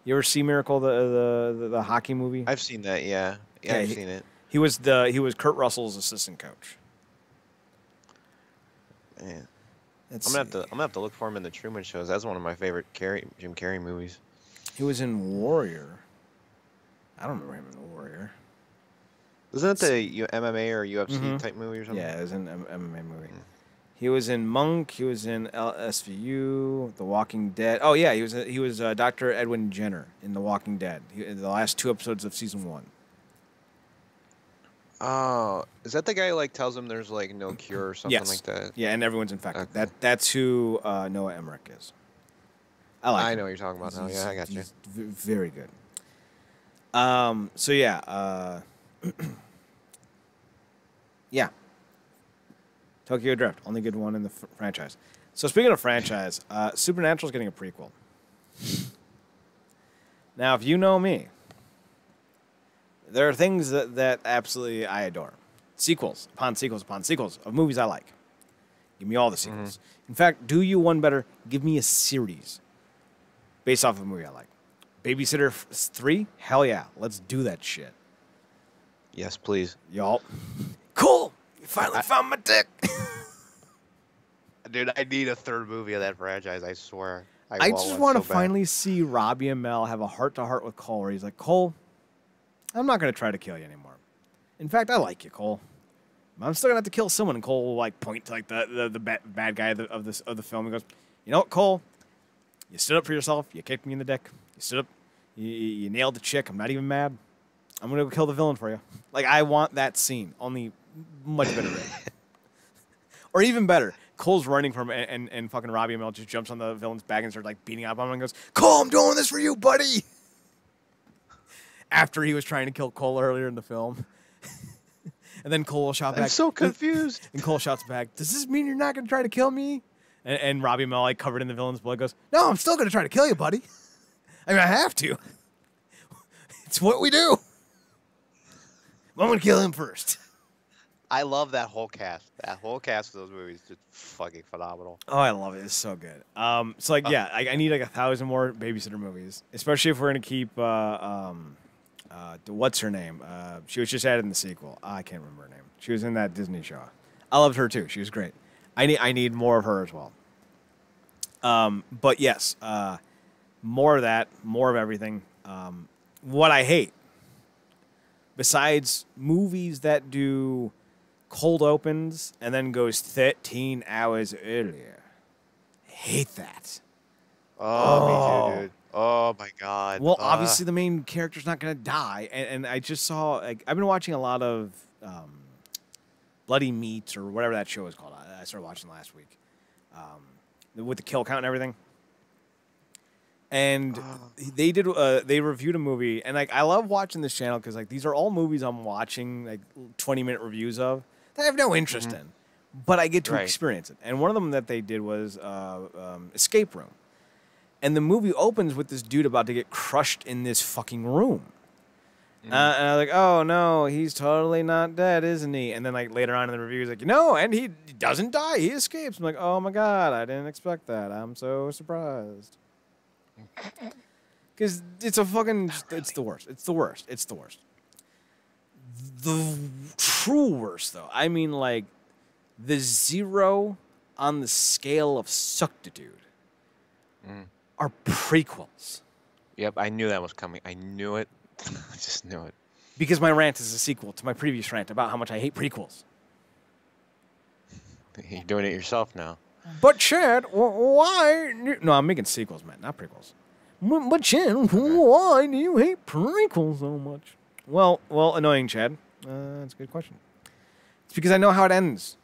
You ever see Miracle, the hockey movie? I've seen that. Yeah, I've seen it. He was Kurt Russell's assistant coach. Man, I'm gonna have to look for him in The Truman Shows. That's one of my favorite Jim Carrey movies. He was in Warrior. I don't remember him in Warrior. Wasn't that the MMA or UFC type movie or something? Yeah, it was an MMA movie. He was in Monk. He was in LSVU, The Walking Dead. Oh yeah, he was Dr. Edwin Jenner in The Walking Dead. The last 2 episodes of season 1. Oh, is that the guy who like tells him there's like no cure or something like that? Yeah, and everyone's infected. Okay. That's who Noah Emmerich is. I know what you're talking about now. Yeah, I got you. He's very good. So yeah. Yeah. Tokyo Drift, only good one in the franchise. So speaking of franchise, Supernatural's getting a prequel. Now, if you know me, there are things that absolutely I adore. Sequels upon sequels upon sequels of movies I like. Give me all the sequels. In fact, do you one better, give me a series based off of a movie I like. Babysitter 3? Hell yeah. Let's do that shit. Yes, please. Y'all. Cool. You finally found my dick. Dude, I need a 3rd movie of that franchise, I swear. I just want to finally see Robbie Amell have a heart-to-heart with Cole where he's like, Cole, I'm not going to try to kill you anymore. In fact, I like you, Cole. I'm still going to have to kill someone. And Cole will like point to like the bad guy of the film and goes, you know what, Cole? You stood up for yourself. You kicked me in the dick. You stood up. You nailed the chick. I'm not even mad. I'm going to go kill the villain for you. Like, I want that scene, only much better. Or even better, Cole's running from him, and fucking Robbie Amell just jumps on the villain's back and starts like beating up on him and goes, Cole, I'm doing this for you, buddy. After he was trying to kill Cole earlier in the film. And then Cole will shout back. I'm so confused. And Cole shouts back, does this mean you're not going to try to kill me? And Robbie Amell, like covered in the villain's blood, goes, no, I'm still going to try to kill you, buddy. I mean, I have to. It's what we do. I'm going to kill him first. I love that whole cast. That whole cast of those movies is just fucking phenomenal. Oh, I love it. It's so good. So, like, yeah, I need, like, 1,000 more Babysitter movies, especially if we're going to keep What's her name? She was just added in the sequel. I can't remember her name. She was in that Disney show. I loved her too. She was great. I need more of her as well. But yes, more of that, more of everything. What I hate, besides movies that do cold opens and then goes 13 hours earlier, I hate that. Oh, me too, dude. Oh my God. Well, obviously the main character's not going to die, and I just saw. Like, I've been watching a lot of Bloody Meat or whatever that show is called. I started watching last week with the kill count and everything. And they reviewed a movie, and like I love watching this channel because like these are all movies I'm watching like 20-minute reviews of that I have no interest in, but I get to experience it. And one of them that they did was Escape Room. And the movie opens with this dude about to get crushed in this fucking room. And I was like, oh, no, he's totally not dead, isn't he? And then, like, later on in the review, he's like, no, and he doesn't die. He escapes. I'm like, oh, my God, I didn't expect that. I'm so surprised. Because it's a fucking, it's the worst. It's the worst. It's the worst. The true worst, though, I mean, like, the 0 on the scale of suctitude. Are prequels. Yep, I knew that was coming. I knew it. I just knew it. Because my rant is a sequel to my previous rant about how much I hate prequels. You're doing it yourself now. But Chad, why? No, I'm making sequels, man, not prequels. But Chad, why do you hate prequels so much? Well, annoying Chad. That's a good question. It's because I know how it ends.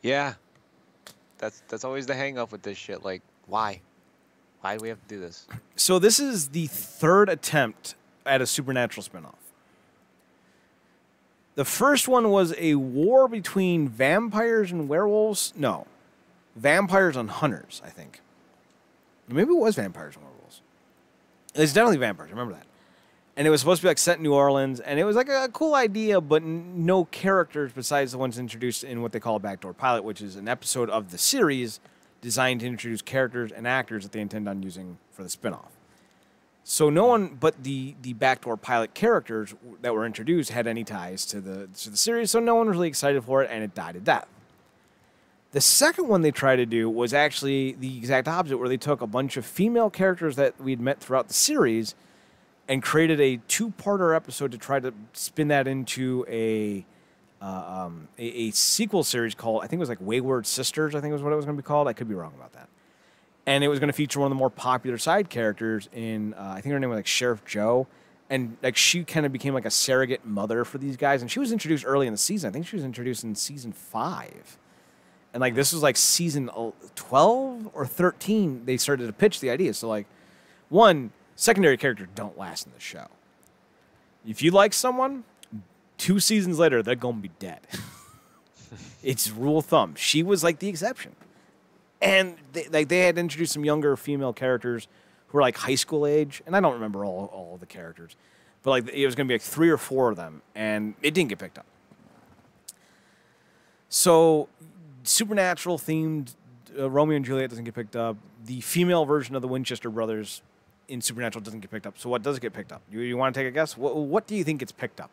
Yeah. That's always the hang up with this shit. Like, why? Why do we have to do this? So this is the third attempt at a Supernatural spinoff. The first one was a war between vampires and werewolves. No, vampires and hunters, I think. Maybe it was vampires and werewolves. It's definitely vampires. I remember that. And it was supposed to be like set in New Orleans, and it was like a cool idea, but no characters besides the ones introduced in what they call a backdoor pilot, which is an episode of the series designed to introduce characters and actors that they intend on using for the spinoff. So no one but the backdoor pilot characters that were introduced had any ties to the series, so no one was really excited for it, and it died a death. The second one they tried to do was actually the exact opposite, where they took a bunch of female characters that we'd met throughout the series and created a 2-parter episode to try to spin that into a sequel series called, I think it was like Wayward Sisters, I think was what it was going to be called. I could be wrong about that. And it was going to feature one of the more popular side characters in, I think her name was like Sheriff Joe. And like she kind of became like a surrogate mother for these guys. And she was introduced early in the season. I think she was introduced in season 5. And like this was like season 12 or 13, they started to pitch the idea. So like, one, secondary characters don't last in the show. If you like someone, 2 seasons later, they're going to be dead. It's rule of thumb. She was like the exception. And they had introduced some younger female characters who were like high school age. And I don't remember all of the characters. But like it was going to be like 3 or 4 of them. And it didn't get picked up. So Supernatural themed Romeo and Juliet doesn't get picked up. The female version of the Winchester brothers in Supernatural doesn't get picked up. So what does get picked up? You want to take a guess? What do you think gets picked up?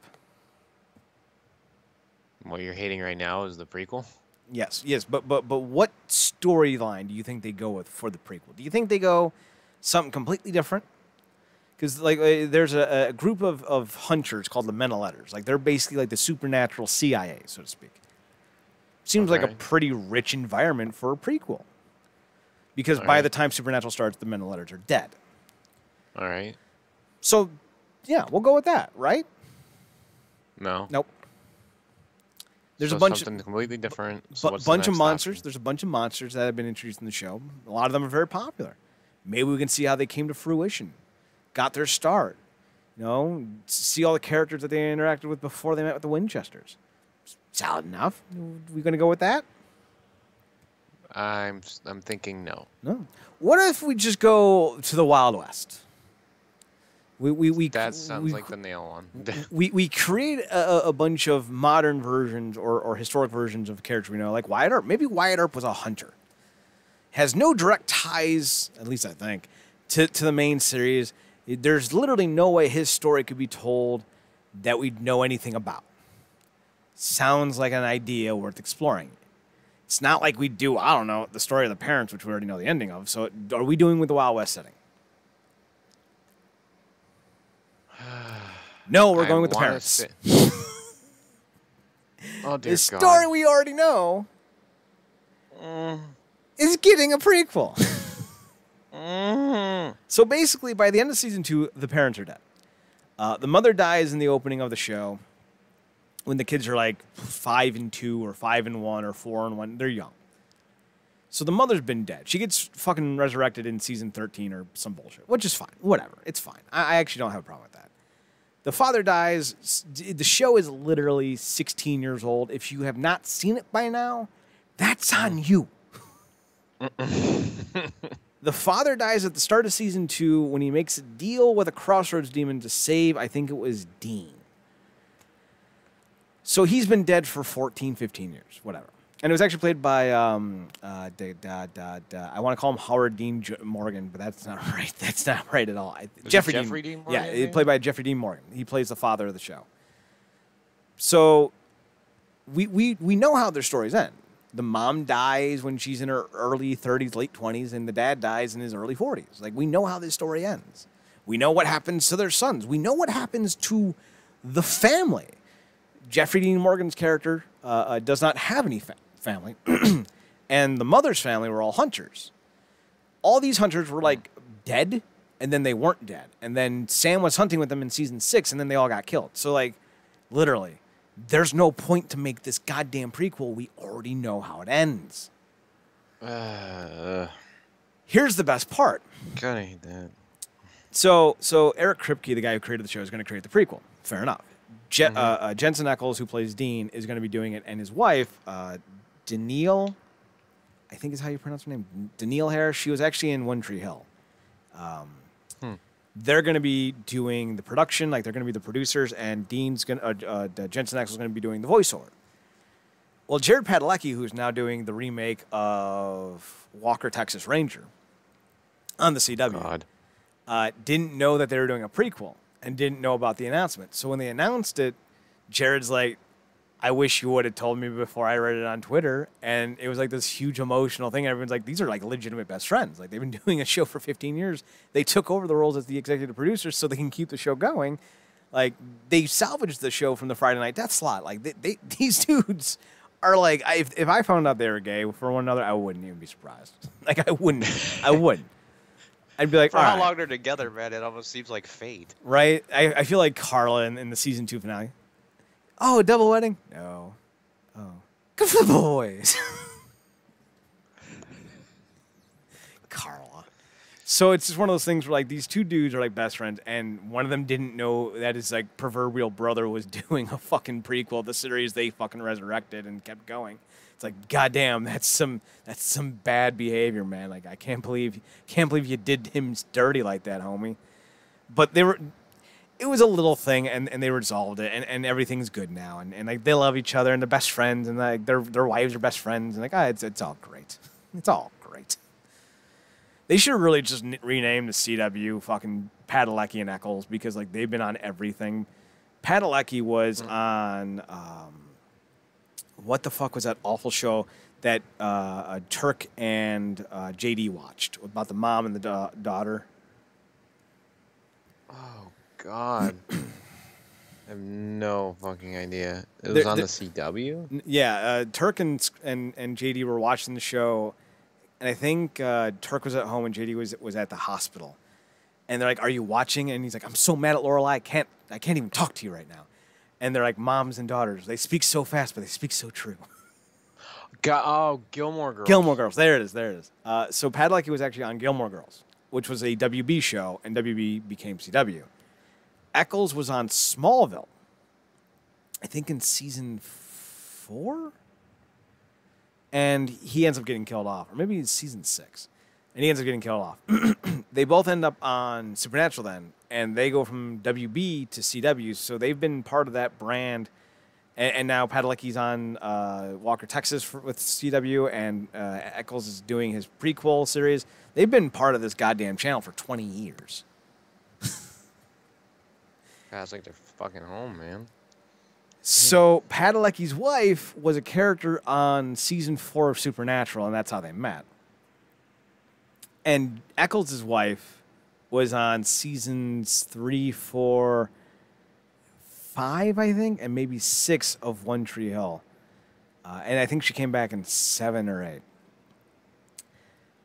What you're hating right now is the prequel? Yes. But what storyline do you think they go with for the prequel? Do you think they go something completely different? Because like there's a group of hunters called the Meneletters. Like they're basically like the supernatural CIA, so to speak. Seems like a pretty rich environment for a prequel. Because by the time Supernatural starts, the Meneletters are dead. All right. So, yeah, we'll go with that, right? No. Nope. There's so a bunch something completely different. So bunch of monsters. There's a bunch of monsters that have been introduced in the show. A lot of them are very popular. Maybe we can see how they came to fruition, got their start. You know, see all the characters that they interacted with before they met with the Winchesters. Solid enough. We going to go with that? I'm thinking no. No. What if we just go to the Wild West? That sounds like the nail one. we create a bunch of modern versions or historic versions of characters we know, like Wyatt Earp. Maybe Wyatt Earp was a hunter. Has no direct ties, at least I think, to the main series. There's literally no way his story could be told that we'd know anything about. Sounds like an idea worth exploring. It's not like we do, I don't know, the story of the parents, which we already know the ending of. So are we doing with the Wild West setting? No, we're going with the parents. Oh, dear the story we already know is getting a prequel. So basically, by the end of season 2, the parents are dead. The mother dies in the opening of the show when the kids are like 5 and 2 or 5 and 1 or 4 and 1. They're young. So the mother's been dead. She gets fucking resurrected in season 13 or some bullshit, which is fine. Whatever. It's fine. I actually don't have a problem with that. The father dies. The show is literally 16 years old. If you have not seen it by now, that's on you. The father dies at the start of season 2 when he makes a deal with a Crossroads demon to save, I think it was Dean. So he's been dead for 14, 15 years, whatever. And it was actually played by, I want to call him Howard Dean Morgan, but that's not right. That's not right at all. Jeffrey Dean Morgan? Yeah, played by Jeffrey Dean Morgan. He plays the father of the show. So we know how their stories end. The mom dies when she's in her early 30s, late 20s, and the dad dies in his early 40s. Like, we know how this story ends. We know what happens to their sons. We know what happens to the family. Jeffrey Dean Morgan's character does not have any family, and the mother's family were all hunters. All these hunters were, like, dead, and then they weren't dead. And then Sam was hunting with them in season 6, and then they all got killed. So, like, literally, there's no point to make this goddamn prequel. We already know how it ends. Here's the best part. Kinda hate that. So Eric Kripke, the guy who created the show, is going to create the prequel. Fair enough. Jensen Ackles, who plays Dean, is going to be doing it, and his wife, Danielle, I think is how you pronounce her name, Danielle Harris. She was actually in One Tree Hill. They're going to be doing the production, like they're going to be the producers, and Dean's going Jensen Ackles is going to be doing the voiceover. Well, Jared Padalecki, who's now doing the remake of Walker, Texas Ranger on the CW, didn't know that they were doing a prequel and didn't know about the announcement. So when they announced it, Jared's like, I wish you would have told me before I read it on Twitter. And it was like this huge emotional thing. Everyone's like, these are like legitimate best friends. Like, they've been doing a show for 15 years. They took over the roles as the executive producers so they can keep the show going. Like, they salvaged the show from the Friday Night Death slot. Like, these dudes are like, if I found out they were gay for one another, I wouldn't even be surprised. Like, I wouldn't. I'd be like, for how long they're together, man, it almost seems like fate. Right? I feel like Carla in the season 2 finale. Oh, a double wedding? No. Oh. Good for the boys. Carla. So it's just one of those things where, like, these two dudes are, like, best friends, and one of them didn't know that his, like, proverbial brother was doing a fucking prequel, the series they fucking resurrected and kept going. It's like, goddamn, that's some bad behavior, man. Like, I can't believe you did him dirty like that, homie. But it was a little thing, and they resolved it, and everything's good now, and like, they love each other, and they're best friends, and like, their wives are best friends, and like, it's all great. It's all great. They should really just rename the CW fucking Padalecki and Eccles, because like, they've been on everything. Padalecki was on what the fuck was that awful show that Turk and JD watched about the mom and the daughter? Oh God, I have no fucking idea. It was on the CW. Yeah, Turk and JD were watching the show, and I think Turk was at home and JD was at the hospital, and they're like, "Are you watching?" And he's like, "I'm so mad at Lorelai. I can't even talk to you right now." And they're like moms and daughters. They speak so fast, but they speak so true. Gilmore Girls. Gilmore Girls. There it is. So Padalecki was actually on Gilmore Girls, which was a WB show, and WB became CW. Eccles was on Smallville, I think in season 4? And he ends up getting killed off. Or maybe it's season 6. And he ends up getting killed off. They both end up on Supernatural then, and they go from WB to CW, so they've been part of that brand. And now Padalecki's on Walker, Texas with CW, and Eccles is doing his prequel series. They've been part of this goddamn channel for 20 years. That's like their fucking home, man. So Padalecki's wife was a character on season 4 of Supernatural, and that's how they met. And Eccles' wife was on seasons 3, 4, 5, I think, and maybe 6 of One Tree Hill. And I think she came back in 7 or 8.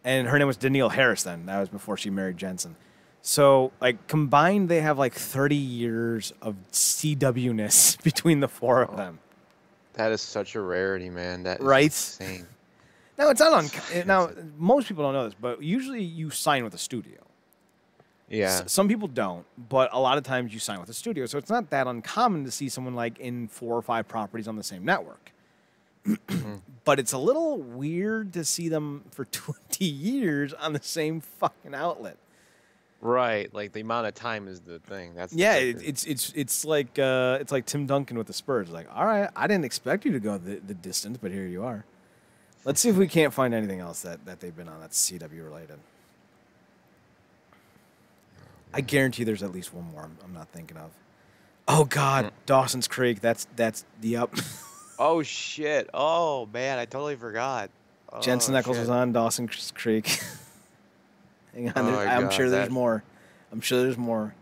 And her name was Danielle Harris then. That was before she married Jensen. So, like, combined, they have, like, 30 years of CW-ness between the 4 of them. That is such a rarity, man. That is right? insane. Now, it's not now, most people don't know this, but usually you sign with a studio. Yeah. Some people don't, but a lot of times you sign with a studio. So it's not that uncommon to see someone, like, in 4 or 5 properties on the same network. But it's a little weird to see them for 20 years on the same fucking outlet. Right, like the amount of time is the thing. That's it's like Tim Duncan with the Spurs. Like, all right, I didn't expect you to go the distance, but here you are. Let's see if we can't find anything else that they've been on that's CW related. I guarantee there's at least one more I'm not thinking of. Oh God, Dawson's Creek. That's the up. Oh shit! Oh man, I totally forgot. Oh, Jensen Ackles was on Dawson's Creek. Hang on, I'm sure there's more. I'm sure there's more.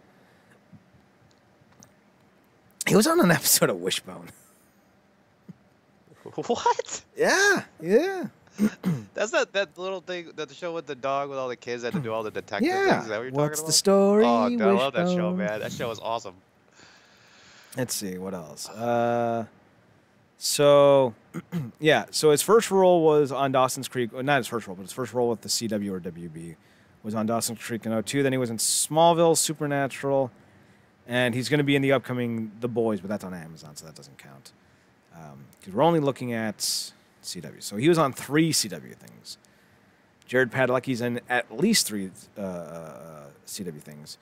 He was on an episode of Wishbone. What? Yeah. That's that little thing, that show with the dog with all the kids that had to do all the detective things. Is that what you're talking about? What's the story? Oh, dude, I love that show, man. That show was awesome. Let's see what else. So his first role was on Dawson's Creek. Well, not his first role, but his first role with the CW or WB was on Dawson's Creek in 2002. Then he was in Smallville, Supernatural, and he's going to be in the upcoming The Boys, but that's on Amazon, so that doesn't count. Because we're only looking at CW. So he was on 3 CW things. Jared Padalecki's in at least 3 CW things.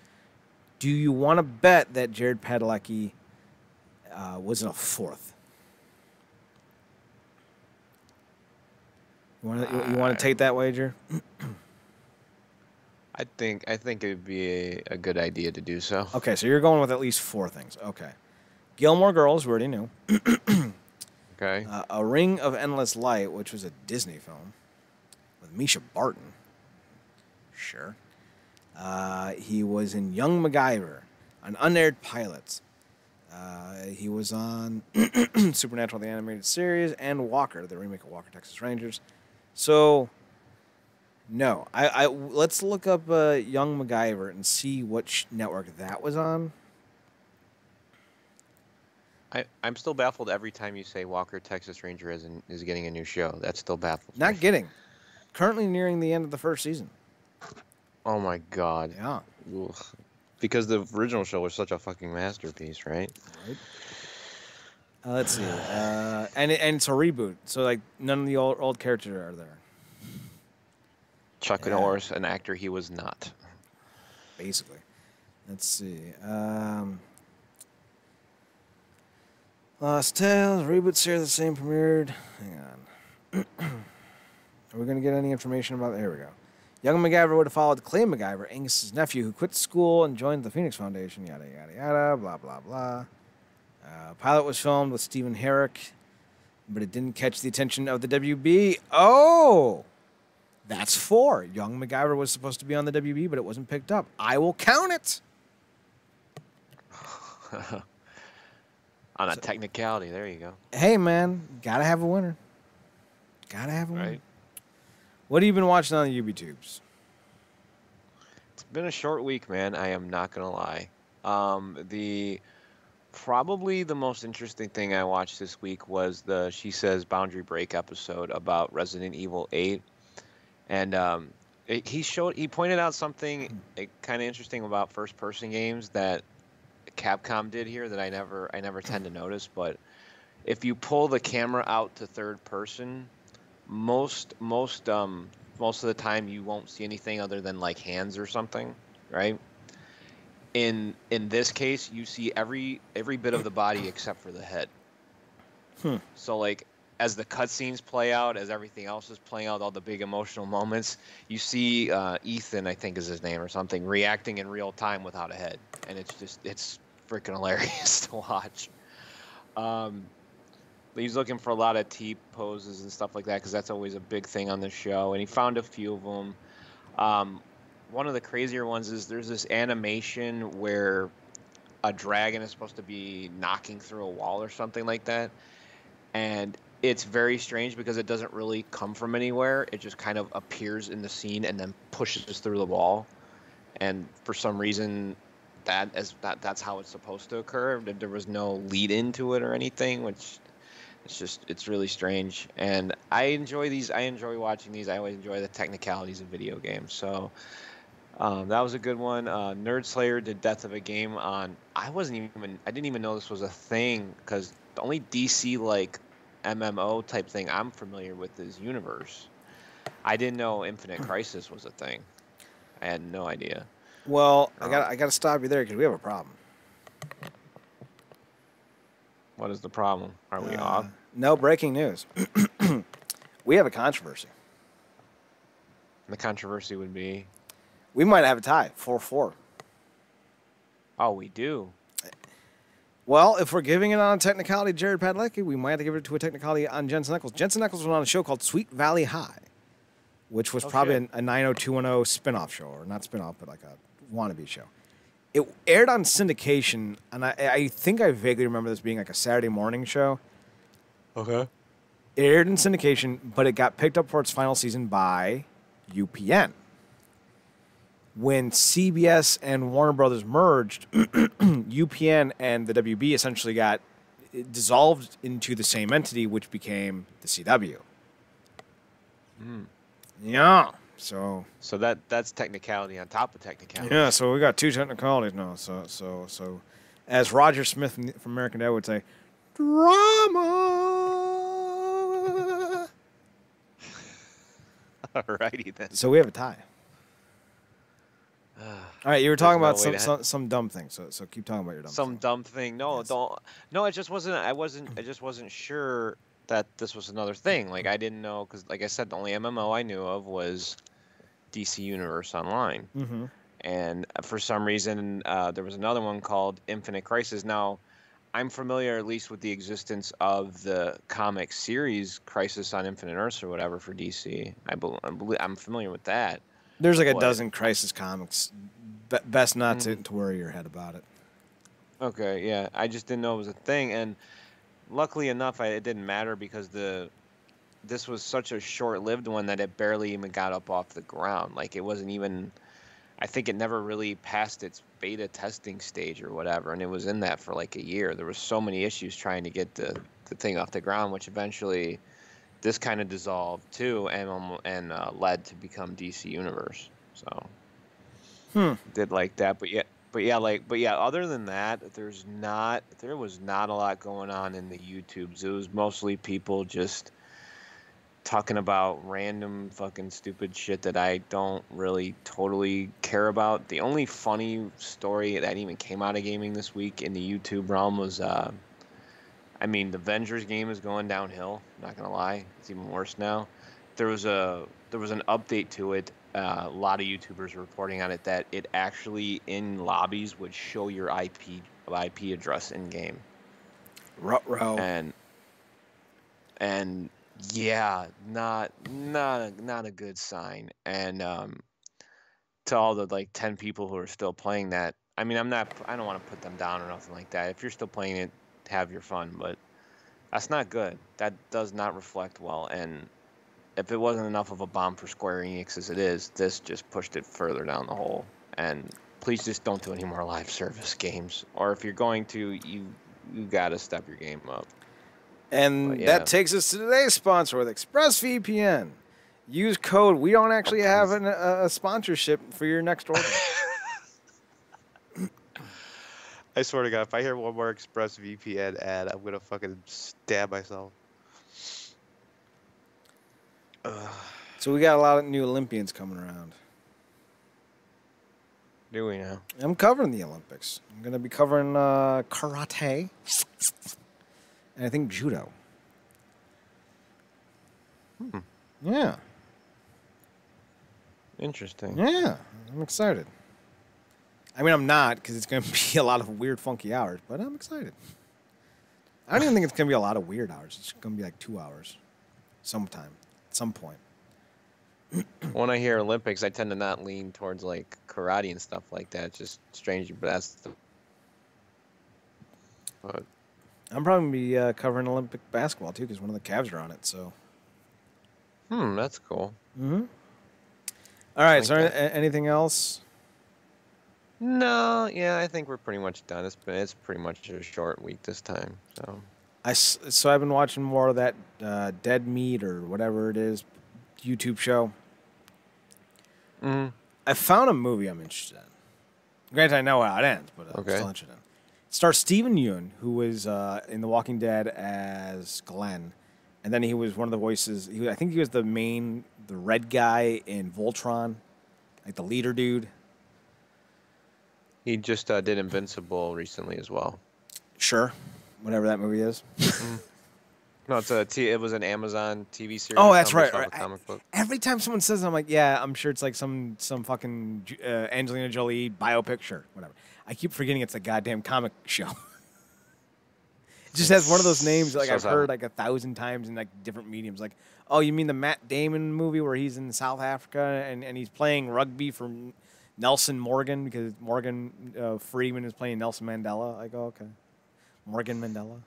Do you want to bet that Jared Padalecki was in a 4th? You want to take that wager? I think it would be a good idea to do so. Okay, so you're going with at least 4 things. Okay. Gilmore Girls, we already knew. Okay. A Ring of Endless Light, which was a Disney film with Misha Barton. Sure. He was in Young MacGyver, an unaired pilot. He was on Supernatural, the animated series, and Walker, the remake of Walker, Texas Rangers. So, no. Let's look up Young MacGyver and see which network that was on. I'm still baffled every time you say Walker, Texas Ranger is getting a new show. That's still baffled. Not getting. Currently nearing the end of the first season. Oh my God. Yeah. Ugh. Because the original show was such a fucking masterpiece, right? Let's see. And it's a reboot, so like none of the old characters are there. Chuck Norris, an actor he was not. Basically. Let's see. Lost Tales, reboots here, the same premiered. Hang on. Are we going to get any information about it? Here we go. Young MacGyver would have followed Clay MacGyver, Angus's nephew, who quit school and joined the Phoenix Foundation, yada, yada, yada, blah, blah, blah. Pilot was filmed with Stephen Herrick, but it didn't catch the attention of the WB. Oh! That's 4. Young MacGyver was supposed to be on the WB, but it wasn't picked up. I will count it! On a technicality, there you go. Hey, man, gotta have a winner. Gotta have a winner. Right. What have you been watching on the UB-Tubes? It's been a short week, man. I am not gonna lie. Probably the most interesting thing I watched this week was the She Says Boundary Break episode about Resident Evil 8, and he pointed out something kind of interesting about first-person games that Capcom did here that I never tend to notice. But if you pull the camera out to third person, most of the time you won't see anything other than like hands or something, right? In this case, you see every bit of the body except for the head. So like as the cutscenes play out, as everything else is playing out, all the big emotional moments, you see Ethan, I think is his name or something, reacting in real time without a head, and it's freaking hilarious to watch. He's looking for a lot of T poses and stuff like that because that's always a big thing on the show, and he found a few of them. One of the crazier ones is there's this animation where a dragon is supposed to be knocking through a wall or something like that, and it's very strange because it doesn't really come from anywhere. It just kind of appears in the scene and then pushes through the wall, and for some reason that's how it's supposed to occur. There was no lead into it or anything, which it's really strange. And I enjoy these. I enjoy watching these. I always enjoy the technicalities of video games. So that was a good one. Nerd Slayer did Death of a Game on. I didn't even know this was a thing because the only DC like MMO type thing I'm familiar with is Universe. I didn't know Infinite Crisis was a thing. I had no idea. Well, I got to stop you there because we have a problem. What is the problem? Are we off? No, breaking news. We have a controversy. The controversy would be? We might have a tie, 4-4. Oh, we do? Well, if we're giving it on a technicality to Jared Padalecki, we might have to give it to a technicality on Jensen Ackles. Jensen Ackles was on a show called Sweet Valley High, which was probably a 90210 spinoff show, or not spinoff, but like a wannabe show. It aired on syndication, and I think I vaguely remember this being like a Saturday morning show. Okay. It aired in syndication, but it got picked up for its final season by UPN. When CBS and Warner Brothers merged, UPN and the WB essentially got dissolved into the same entity, which became the CW. Yeah. So that's technicality on top of technicality. Yeah, so we got two technicalities now. So as Roger Smith from American Dad would say, drama. Alrighty then. So we have a tie. All right, you were talking about some dumb thing. So keep talking about your dumb. Some dumb thing. No, yes. Don't. No, it just wasn't. I just wasn't sure that this was another thing. Like I didn't know because, like I said, the only MMO I knew of was DC Universe Online, and for some reason there was another one called Infinite Crisis. Now, I'm familiar at least with the existence of the comic series Crisis on Infinite Earths or whatever for DC. I'm familiar with that. There's like a dozen Crisis comics. Best not to worry your head about it. Okay, yeah, I just didn't know it was a thing, and luckily enough, it didn't matter because this was such a short-lived one that it barely even got up off the ground. Like it wasn't even. I think it never really passed its beta testing stage or whatever, and it was in that for like a year. There were so many issues trying to get the thing off the ground, which eventually this kind of dissolved too, and led to become DC Universe. So did like that, but yeah. Other than that, there was not a lot going on in the YouTubes. It was mostly people just talking about random fucking stupid shit that I don't really totally care about. The only funny story that even came out of gaming this week in the YouTube realm was, the Avengers game is going downhill. Not gonna lie, it's even worse now. There was an update to it. A lot of YouTubers were reporting on it that it actually in lobbies would show your IP address in game. Ruh-roh. And yeah, not a good sign. And to all the like 10 people who are still playing that, I don't want to put them down or nothing like that. If you're still playing it, have your fun, but that's not good. That does not reflect well. And if it wasn't enough of a bomb for Square Enix as it is, this just pushed it further down the hole. And please just don't do any more live service games. Or if you're going to, you got to step your game up. And that takes us to today's sponsor with ExpressVPN. Use code. We don't actually have a sponsorship for your next order. I swear to God, if I hear one more ExpressVPN ad, I'm going to fucking stab myself. So we got a lot of new Olympians coming around. Do we now? I'm covering the Olympics. I'm going to be covering karate and I think judo. Yeah. Interesting. Yeah, I'm excited. I mean, I'm not because it's going to be a lot of weird, funky hours, but I'm excited. I don't even think it's going to be a lot of weird hours. It's going to be like 2 hours sometime, at some point. When I hear Olympics, I tend to not lean towards like karate and stuff like that. It's just strange, but that's the. But I'm probably going to be covering Olympic basketball, too, because one of the Cavs are on it, so. That's cool. Mm-hmm. All right, Like so anything else? No, yeah, I think we're pretty much done. It's pretty much a short week this time. So I've been watching more of that Dead Meat or whatever it is YouTube show. I found a movie I'm interested in. Granted, I know how it ends, but I'm still interested in it. It stars Steven Yeun, who was in The Walking Dead as Glenn, and then he was one of the voices. I think he was the red guy in Voltron, like the leader dude. He just did Invincible recently as well. Sure, whatever that movie is. No, it was an Amazon TV series. Oh, that's right. Comic book. Every time someone says it, I'm like, yeah, I'm sure it's like some fucking Angelina Jolie biopic, sure, whatever. I keep forgetting it's a goddamn comic show. It just has one of those names like I've heard like 1,000 times in like different mediums. Like, oh, you mean the Matt Damon movie where he's in South Africa and he's playing rugby for Nelson Morgan because Morgan Freeman is playing Nelson Mandela. I go, okay, Morgan Mandela.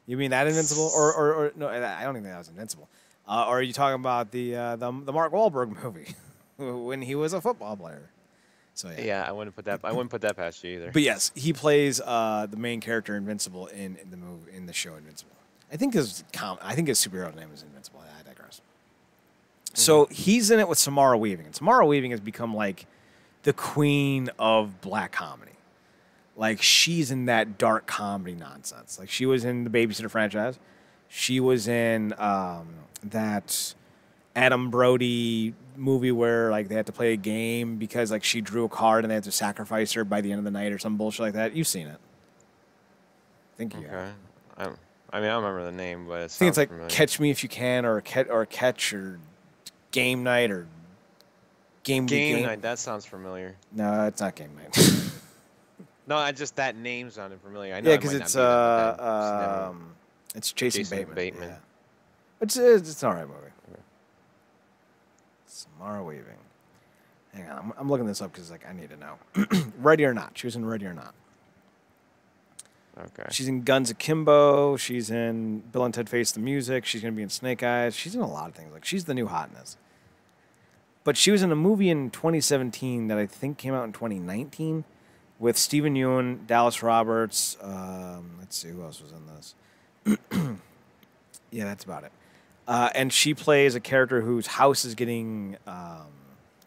You mean that Invincible? Or no, I don't think that was Invincible. Or are you talking about the Mark Wahlberg movie when he was a football player? So yeah. Yeah, I wouldn't put that past you either. But yes, he plays the main character Invincible in the movie in the show Invincible. I think his superhero name is Invincible. I digress. So he's in it with Samara Weaving, and Samara Weaving has become like the queen of black comedy. Like, she's in that dark comedy nonsense. Like, she was in the Babysitter franchise. She was in that Adam Brody movie where, like, they had to play a game because, like, she drew a card and they had to sacrifice her by the end of the night or some bullshit like that. You've seen it. I think you have. I don't remember the name, but I think it's like familiar. Catch Me If You Can or Catch or Game Night or Game Night. That sounds familiar. No, it's not Game Night. No, that name sounded familiar. I know. Yeah, because it's Jason Bateman. Yeah. It's an alright movie. Okay. Samara Weaving. Hang on, I'm looking this up because like I need to know. Ready or Not. She was in Ready or Not. Okay. She's in Guns Akimbo. She's in Bill and Ted Face the Music. She's gonna be in Snake Eyes. She's in a lot of things. Like she's the new hotness. But she was in a movie in 2017 that I think came out in 2019. With Steven Yeun, Dallas Roberts, let's see, who else was in this? Yeah, that's about it. And she plays a character whose house is getting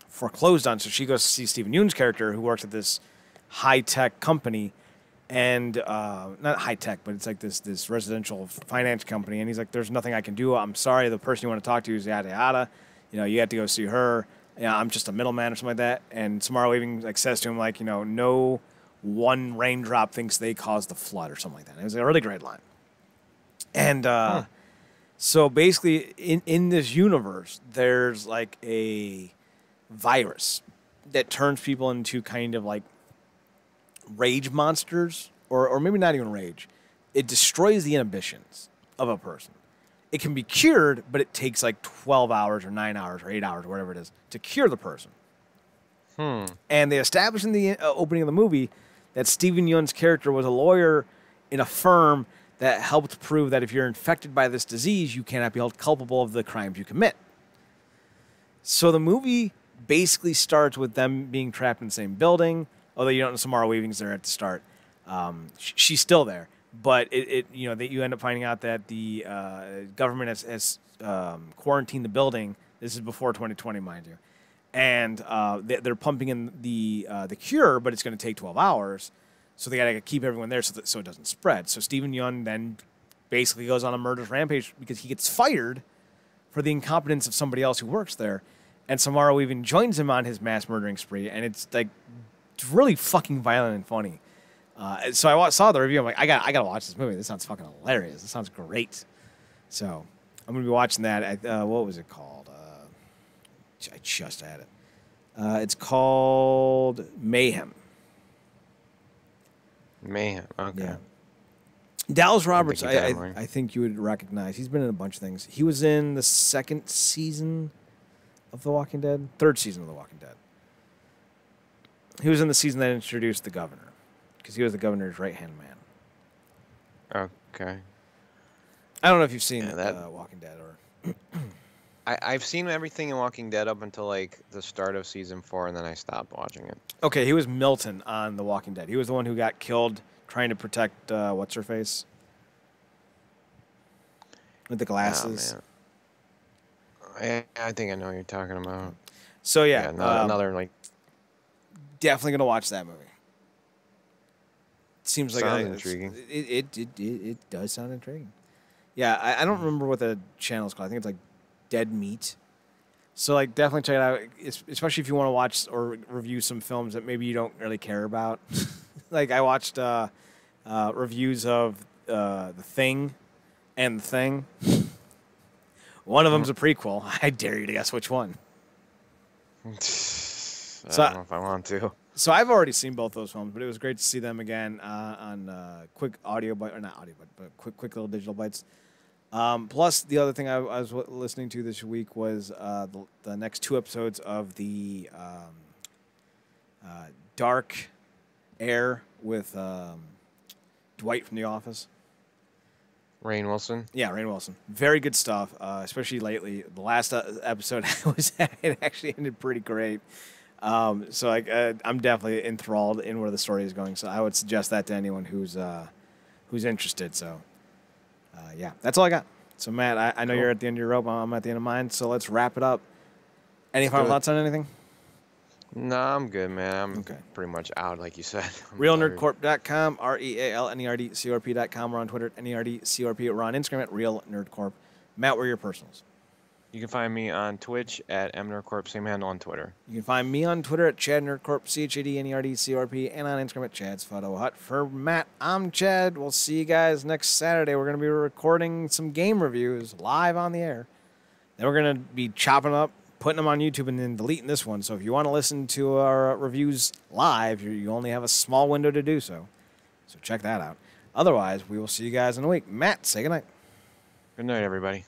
foreclosed on, so she goes to see Steven Yeun's character, who works at this high-tech company, and not high-tech, but it's like this residential finance company, and he's like, there's nothing I can do. I'm sorry, the person you want to talk to is yada yada. You know, you have to go see her. Yeah, I'm just a middleman or something like that. And Samara Weaving like says to him like, you know, no one raindrop thinks they caused the flood or something like that. It was a really great line. And so basically in this universe, there's like a virus that turns people into kind of like rage monsters or maybe not even rage. It destroys the inhibitions of a person. It can be cured, but it takes like 12 hours or 9 hours or 8 hours or whatever it is to cure the person. And they established in the opening of the movie that Steven Yeun's character was a lawyer in a firm that helped prove that if you're infected by this disease, you cannot be held culpable of the crimes you commit. So the movie basically starts with them being trapped in the same building, although you don't know Samara Weaving's there at the start. She's still there. But you end up finding out that the government has quarantined the building. This is before 2020, mind you, and they're pumping in the cure, but it's going to take 12 hours, so they got to keep everyone there so it doesn't spread. So Steven Yeun then basically goes on a murderous rampage because he gets fired for the incompetence of somebody else who works there, and Samara Weaving joins him on his mass murdering spree, and it's really fucking violent and funny. So I saw the review. I'm like, I got to watch this movie. This sounds fucking hilarious. This sounds great. So I'm gonna be watching that. What was it called? I just had it. It's called Mayhem. Man, okay. Yeah. Dallas Roberts, keep that in mind. I think you would recognize. He's been in a bunch of things. He was in the second season of The Walking Dead, third season of The Walking Dead. He was in the season that introduced the governor, because he was the governor's right-hand man. Okay. I don't know if you've seen that Walking Dead or. I've seen everything in Walking Dead up until like the start of season 4, and then I stopped watching it. Okay, he was Milton on The Walking Dead. He was the one who got killed trying to protect what's her face with the glasses. Oh, man. I think I know what you're talking about. So yeah, another like. Definitely gonna watch that movie. Seems like sounds intriguing. It does sound intriguing. Yeah, I don't remember what the channel's called. I think it's like Dead Meat. So like definitely check it out, especially if you want to watch or review some films that maybe you don't really care about. Like I watched reviews of The Thing and The Thing. One of them's a prequel. I dare you to guess which one. I don't know if I want to. So I've already seen both those films, but it was great to see them again on quick audio bite, or not audio, but quick little digital bites. Plus, the other thing I was listening to this week was the next 2 episodes of the Dark Air with Dwight from The Office. Rainn Wilson? Yeah, Rainn Wilson. Very good stuff, especially lately. The last episode it actually ended pretty great. So I'm definitely enthralled in where the story is going. So I would suggest that to anyone who's interested. So yeah, that's all I got. So Matt, I know you're at the end of your rope. I'm at the end of mine. So let's wrap it up. Any final thoughts on anything? No, I'm good, man. I'm pretty much out, like you said. RealNerdCorp.com, RealNerdCorp.com. We're on Twitter at NerdCorp. We're on Instagram at RealNerdCorp. Matt, where are your personals? You can find me on Twitch at MNerdCorp, same handle on Twitter. You can find me on Twitter at ChadNerdCorp, ChadNerdCorp, and on Instagram at Chad's Photo Hut. For Matt, I'm Chad. We'll see you guys next Saturday. We're going to be recording some game reviews live on the air. Then we're going to be chopping up, putting them on YouTube, and then deleting this one. So if you want to listen to our reviews live, you only have a small window to do so. So check that out. Otherwise, we will see you guys in a week. Matt, say goodnight. Good night, everybody.